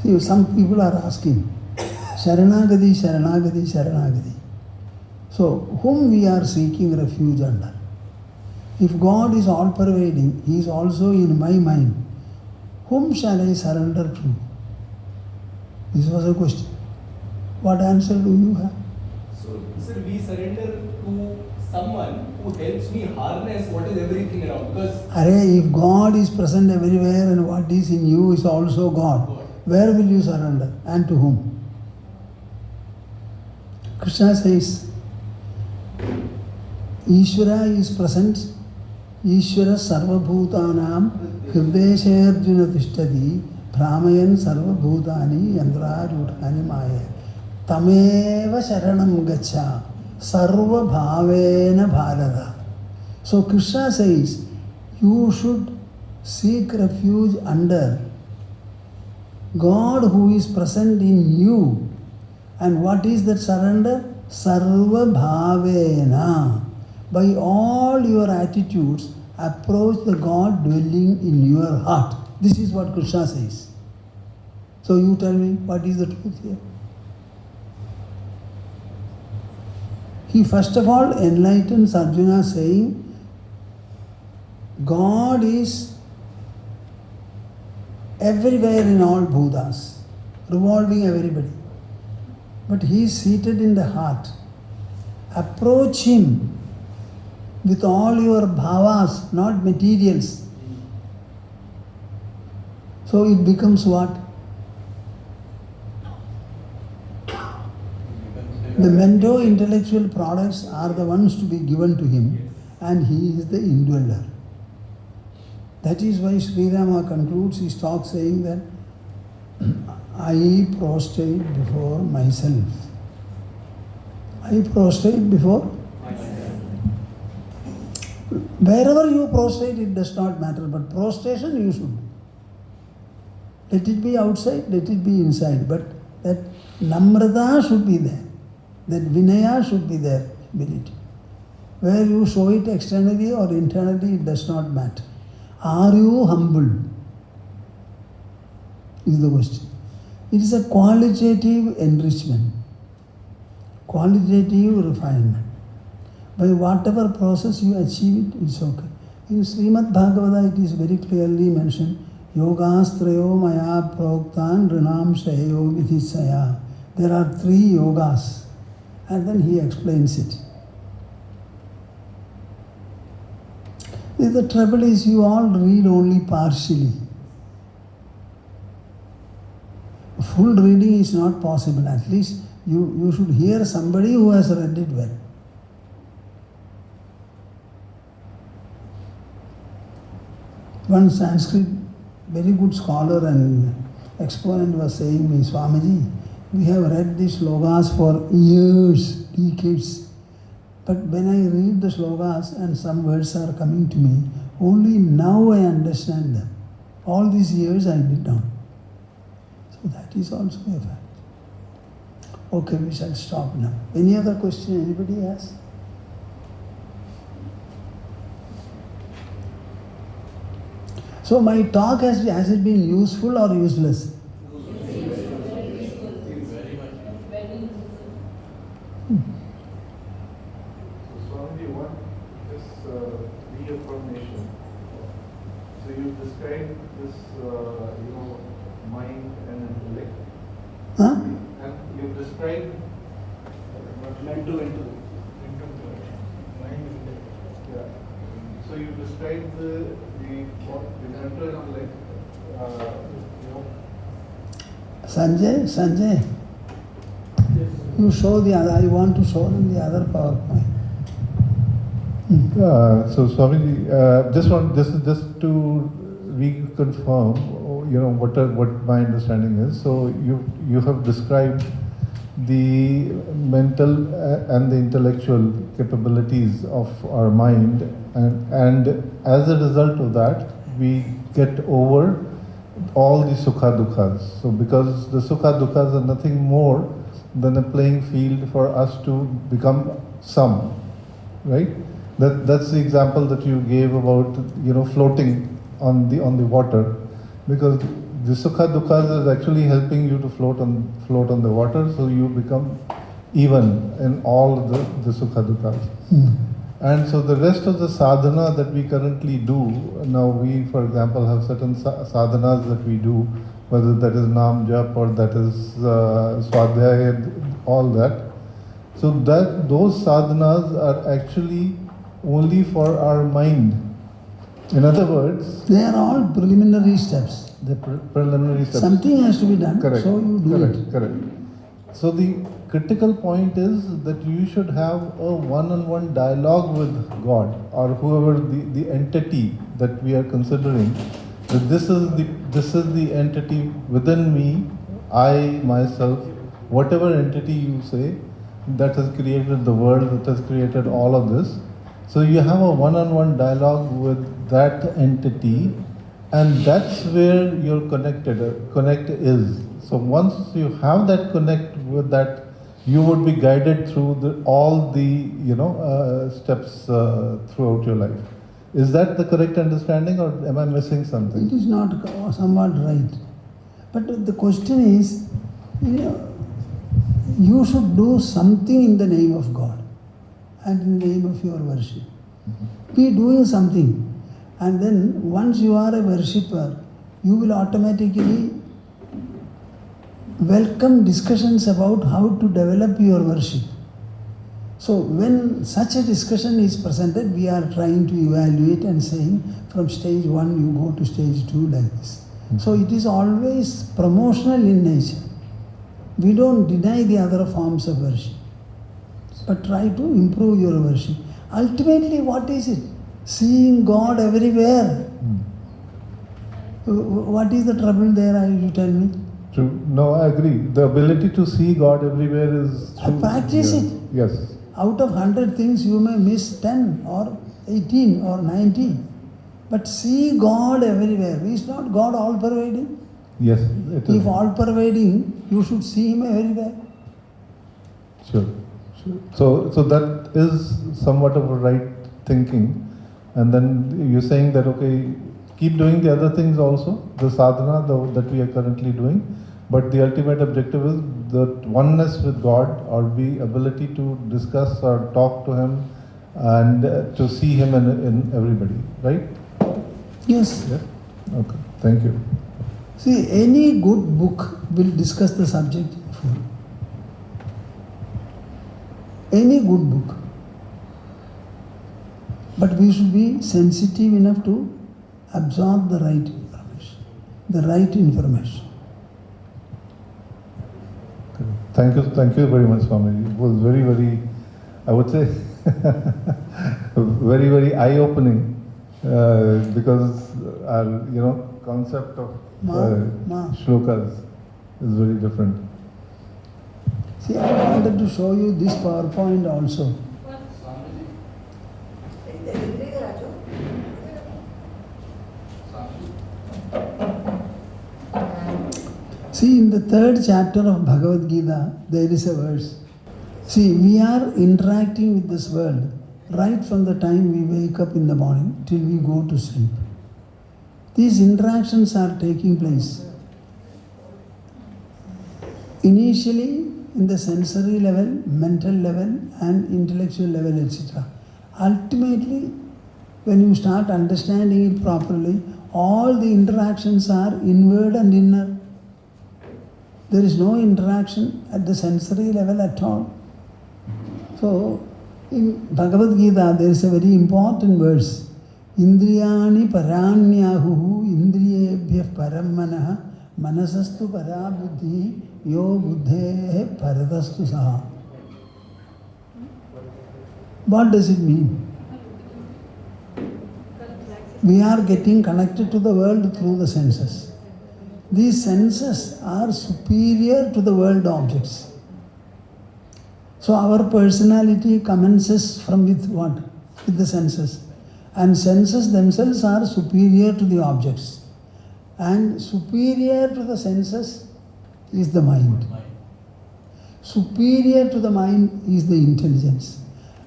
See, some people are asking, Sharanagati, Sharanagati, Sharanagati. So, whom we are seeking refuge under? If God is all-pervading, He is also in my mind. Whom shall I surrender to? This was a question. What answer do you have? So, sir, we surrender to someone who helps me harness what is everything around. Because If God is present everywhere and what is in you is also God, where will you surrender and to whom? Krishna says, Ishvara is present, Ishvara sarvabhutanam hirdeshe arjuna tishtati brahmayan sarvabhutani yandrarudhani maya tameva sharanam gacha sarva bhavena bharata. So Krishna says, you should seek refuge under God who is present in you. And what is that surrender? Sarva bhavena. By all your attitudes, approach the God dwelling in your heart. This is what Krishna says. So you tell me, what is the truth here? He first of all enlightens Arjuna saying, God is everywhere in all Bhutas, revolving everybody. But He is seated in the heart. Approach Him with all your bhavas, not materials. So it becomes what? The mento intellectual products are the ones to be given to Him, and He is the indweller. That is why Sri Rama concludes his talk saying that I prostrate before myself. I prostrate before myself. Wherever you prostrate, it does not matter, but prostration you should. Let it be outside, let it be inside, but that namrata should be there, that vinaya should be there, ability. Where you show it externally or internally, it does not matter. Are you humble? Is the question. It is a qualitative enrichment, qualitative refinement. By whatever process you achieve it, it's okay. In Srimad Bhagavata, it is very clearly mentioned, Yogastrayo maya proktan rinam shayo vidhisaya. There are 3 yogas, and then he explains it. The trouble is you all read only partially. Full reading is not possible. At least you should hear somebody who has read it well. One Sanskrit very good scholar and exponent was saying me, Swamiji, we have read these slogas for years, decades. But when I read the slogas and some words are coming to me, only now I understand them. All these years I did not. So that is also a fact. Okay, we shall stop now. Any other question anybody has? So my talk has it been useful or useless? Huh? And you described Mental yeah. So you described the mental intellect, Sanjay, you show the other. I want to show them the other PowerPoint. So Swamiji, just to reconfirm, what my understanding is. So you have described the mental and the intellectual capabilities of our mind, and as a result of that, we get over all the sukha dukkhas. So because the sukha dukkhas are nothing more than a playing field for us to become some, right? That's the example that you gave about floating on the water, because the sukha dukkhas is actually helping you to float on the water, so you become even in all the sukha dukkhas. And so the rest of the sadhana that we currently do, now we, for example, have certain sadhanas that we do, whether that is Nam Jap or that is Swadhyaya, all that. So those sadhanas are actually only for our mind. In other words, They are all preliminary steps. the preliminary steps. Something has to be done, Correct. so you do it. Correct. So the critical point is that you should have a one-on-one dialogue with God or whoever the entity that we are considering. That this is the entity within me, I myself, whatever entity you say, that has created the world, that has created all of this. So you have a one-on-one dialogue with that entity, and that's where your connect is. So once you have that connect with that, you would be guided through all the steps throughout your life. Is that the correct understanding, or am I missing something? It is not somewhat right. But the question is, you should do something in the name of God and in the name of your worship. Be doing something. And then once you are a worshipper, you will automatically welcome discussions about how to develop your worship. So when such a discussion is presented, we are trying to evaluate and saying from stage 1 you go to stage 2 like this. So it is always promotional in nature. We don't deny the other forms of worship, but try to improve your worship. Ultimately, what is it? Seeing God everywhere. What is the trouble there, you tell me? True. No, I agree. The ability to see God everywhere is true. Practice it. Yes. Out of 100 things, you may miss 10 or 18 or 19. But see God everywhere. Is not God all-pervading? Yes, it is. If all-pervading, you should see Him everywhere. Sure. So that is somewhat of a right thinking. And then you're saying that, okay, keep doing the other things also, the sadhana that we are currently doing, but the ultimate objective is the oneness with God, or the ability to discuss or talk to Him and to see Him in everybody, right? Yes. Yeah? Okay, thank you. See, any good book will discuss the subject in full. Any good book. But we should be sensitive enough to absorb the right information. The right information. Thank you very much, Swami. It was very, very, I would say, very, very eye-opening, because our, concept of shlokas is very different. See, I wanted to show you this PowerPoint also. See, in the 3rd chapter of Bhagavad Gita, there is a verse. See, we are interacting with this world right from the time we wake up in the morning till we go to sleep. These interactions are taking place. Initially, in the sensory level, mental level, and intellectual level, etc. Ultimately, when you start understanding it properly, all the interactions are inward and inner. There is no interaction at the sensory level at all. So, in Bhagavad Gita, there is a very important verse. Indriyani paranyahu indriyebhyah parammanah manasastu parabuddhi yo buddhehe paradastu saha. What does it mean? We are getting connected to the world through the senses. These senses are superior to the world objects. So our personality commences from with what? With the senses. And senses themselves are superior to the objects. And superior to the senses is the mind. Superior to the mind is the intelligence.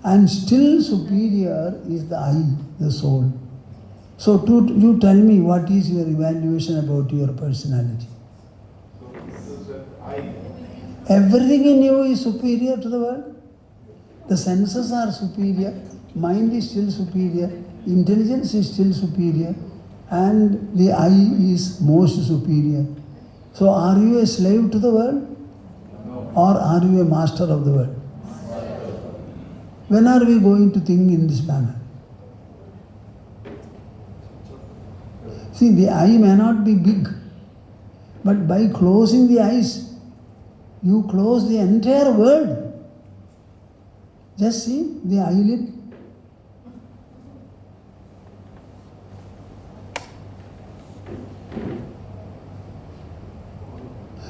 And still superior is the I, the soul. So you tell me, what is your evaluation about your personality? So this is that I. Everything in you is superior to the world. The senses are superior, mind is still superior, intelligence is still superior, and the I is most superior. So are you a slave to the world? No. Or are you a master of the world? When are we going to think in this manner? See, the eye may not be big, but by closing the eyes, you close the entire world. Just see the eyelid.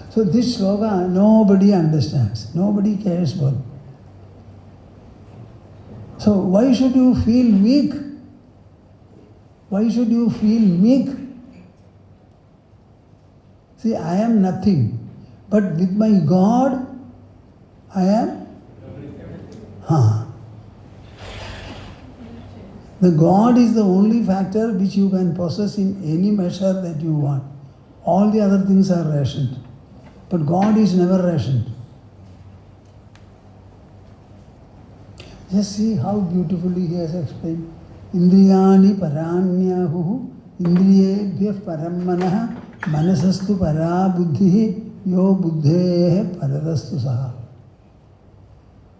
So this slogan, nobody understands, nobody cares for. So why should you feel weak? Why should you feel meek? See, I am nothing, but with my God, I am. The God is the only factor which you can possess in any measure that you want. All the other things are rationed. But God is never rationed. Just see how beautifully he has explained. Indriyani paranyahu indriyebhyah parammanah manasastu parabuddhi yo buddhehe paradastu saha.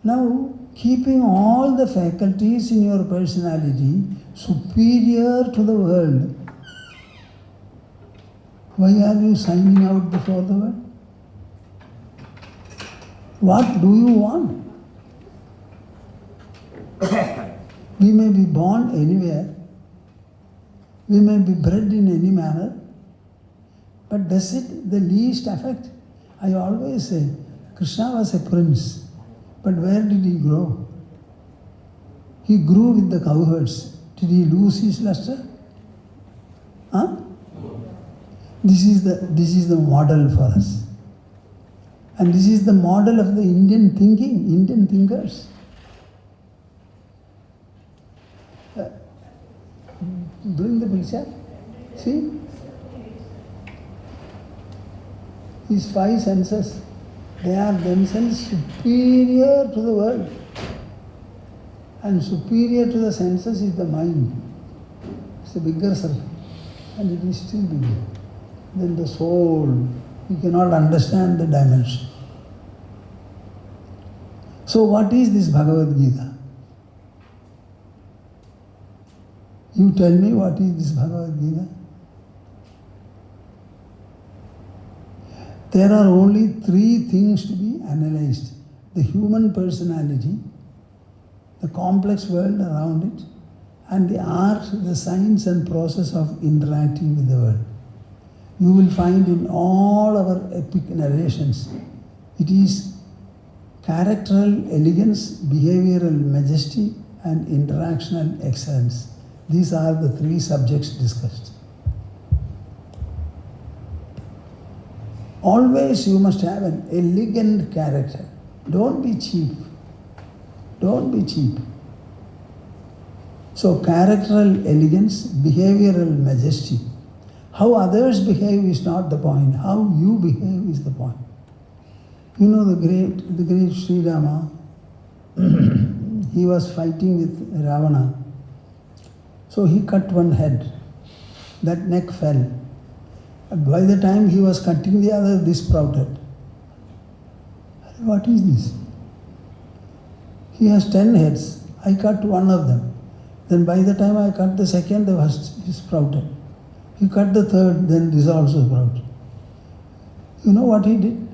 Now, keeping all the faculties in your personality superior to the world, why are you signing out before the world? What do you want? We may be born anywhere, we may be bred in any manner, but does it the least affect? I always say, Krishna was a prince, but where did he grow? He grew with the cowherds. Did he lose his luster? Huh? This is the model for us. And this is the model of the Indian thinking, Indian thinkers. Bring the picture. See? These five senses, they are themselves superior to the world. And superior to the senses is the mind. It's a bigger circle. And it is still bigger than the soul. You cannot understand the dimension. So what is this Bhagavad Gita? You tell me, what is this Bhagavad Gita? There are only three things to be analyzed. The human personality, the complex world around it, and the art, the science and process of interacting with the world. You will find in all our epic narrations, it is characteral elegance, behavioral majesty, and interactional excellence. These are the three subjects discussed. Always you must have an elegant character. Don't be cheap. Don't be cheap. So characteral elegance, behavioral majesty. How others behave is not the point. How you behave is the point. You know the great Sri Rama, he was fighting with Ravana. So he cut one head. That neck fell. And by the time he was cutting the other, this sprouted. What is this? He has 10 heads. I cut one of them. Then by the time I cut the second, the first is sprouted. He cut the third, then this also sprouted. You know what he did?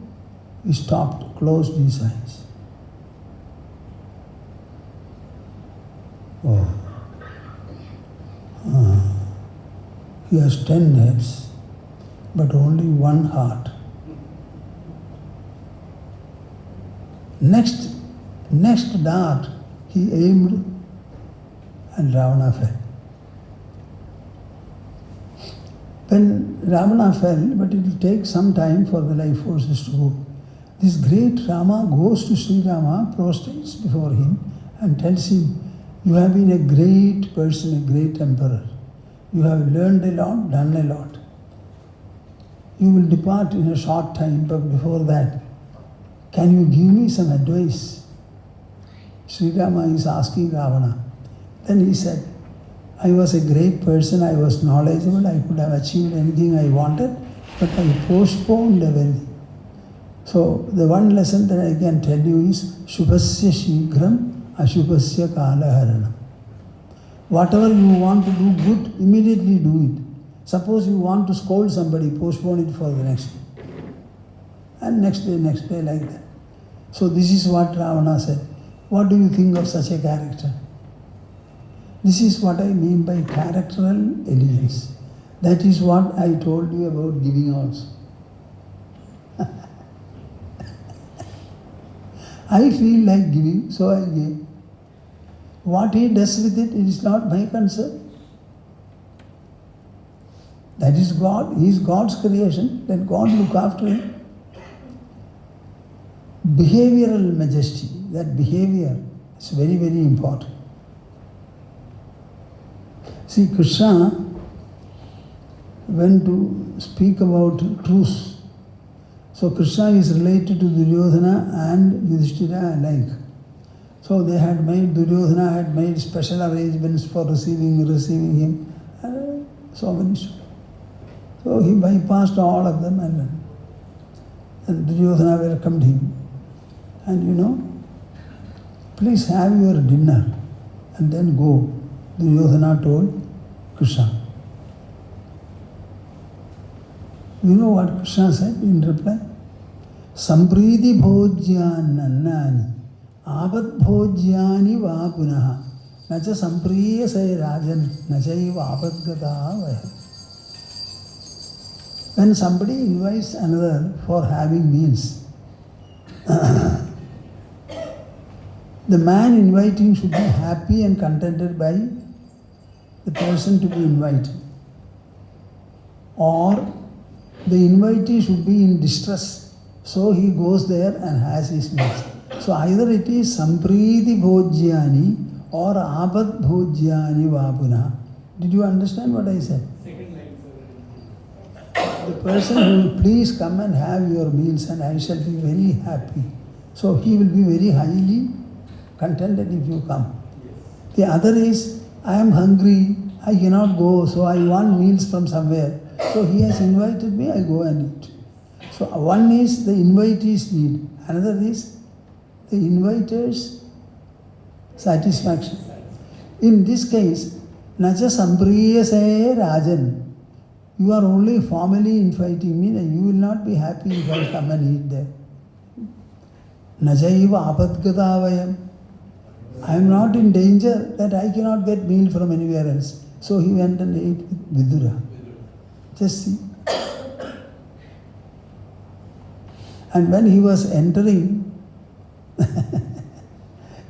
He stopped, closed his eyes. Oh. He has 10 heads, but only one heart. Next dart, he aimed and Ravana fell. When Ravana fell, but it will take some time for the life forces to go. This great Rama goes to Sri Rama, prostrates before him and tells him, you have been a great person, a great emperor. You have learned a lot, done a lot. You will depart in a short time, but before that, can you give me some advice? Sri Rama is asking Ravana. Then he said, I was a great person, I was knowledgeable, I could have achieved anything I wanted, but I postponed everything. So the one lesson that I can tell you is, Shubhasya Shighram, Ashubhasya Kalaharanam. Whatever you want to do good, immediately do it. Suppose you want to scold somebody, postpone it for the next day. And next day, like that. So this is what Ravana said. What do you think of such a character? This is what I mean by characteral elegance. That is what I told you about giving also. I feel like giving, so I gave. What he does with it, it is not my concern. That is God, he is God's creation, let God look after him. Behavioral majesty, that behavior is very, very important. See, Krishna went to speak about truth. So Krishna is related to Duryodhana and Yudhishthira alike. So they had made, Duryodhana had made special arrangements for receiving him, and so many. So he bypassed all of them and Duryodhana welcomed him. And please have your dinner and then go. Duryodhana told Krishna. You know what Krishna said in reply? Sampriti bhojyan nannani abad bhojyani va punaha nacha sampriya say rajan nachaiva abadgata vaya. When somebody invites another for having meals, the man inviting should be happy and contented by the person to be invited. Or the invitee should be in distress, so he goes there and has his meals. So either it is sampriti bhojyani or abad bhojyani vapuna. Did you understand what I said? Second line, sir. The person will please come and have your meals and I shall be very happy. So he will be very highly contented if you come. Yes. The other is, I am hungry, I cannot go, so I want meals from somewhere. So he has invited me, I go and eat. So one is the invitee's need, another is the inviter's satisfaction. In this case, nacha sampriya say rajan. You are only formally inviting me, and you will not be happy if I come and eat there. Najaiva apadgata vayam. I am not in danger that I cannot get meal from anywhere else. So he went and ate with Vidura. Just see. And when he was entering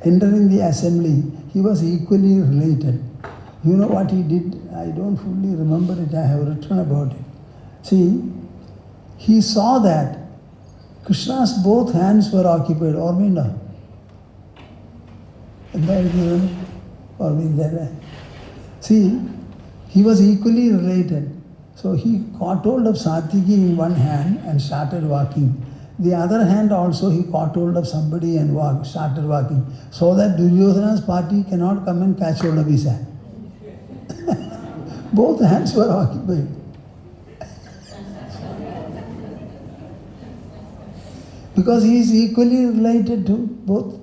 the assembly, he was equally related. You know what he did? I don't fully remember it, I have written about it. See, he saw that Krishna's both hands were occupied, or no? See, he was equally related. So he caught hold of Satyaki in one hand and started walking. The other hand also he caught hold of somebody and started walking. So that Duryodhana's party cannot come and catch hold of his hand. Both hands were occupied. because he is equally related to both.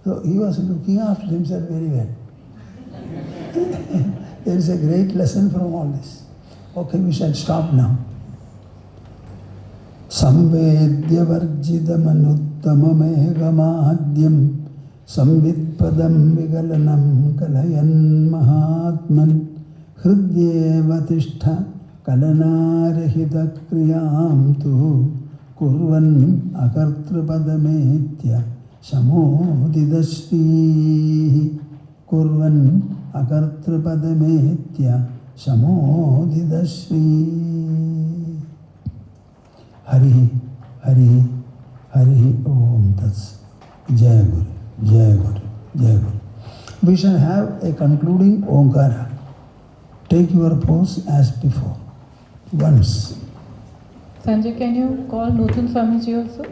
So he was looking after himself very well. There is a great lesson from all this. Okay, we shall stop now. Samvedya varjidamanuttamameghamahadyam samvidpadam vigalanam kalayan mahatman hridyeva tishtha kalanarahita kriyam tu kurvan akartrapadamethya samodidashri kurvan akartrapadamethya samodidashri. Hari Hari Hari Om Tats. Jaya Guru, Jaya Guru, Jaya Guru. We shall have a concluding Omkara. Take your pose as before. Once. Sanjay, can you call Nutun Swamiji also?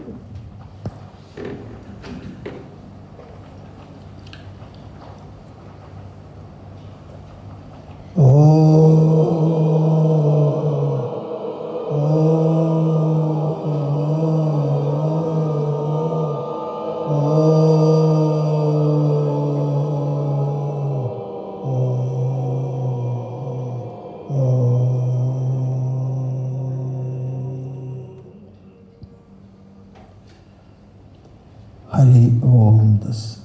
Hari Om Das.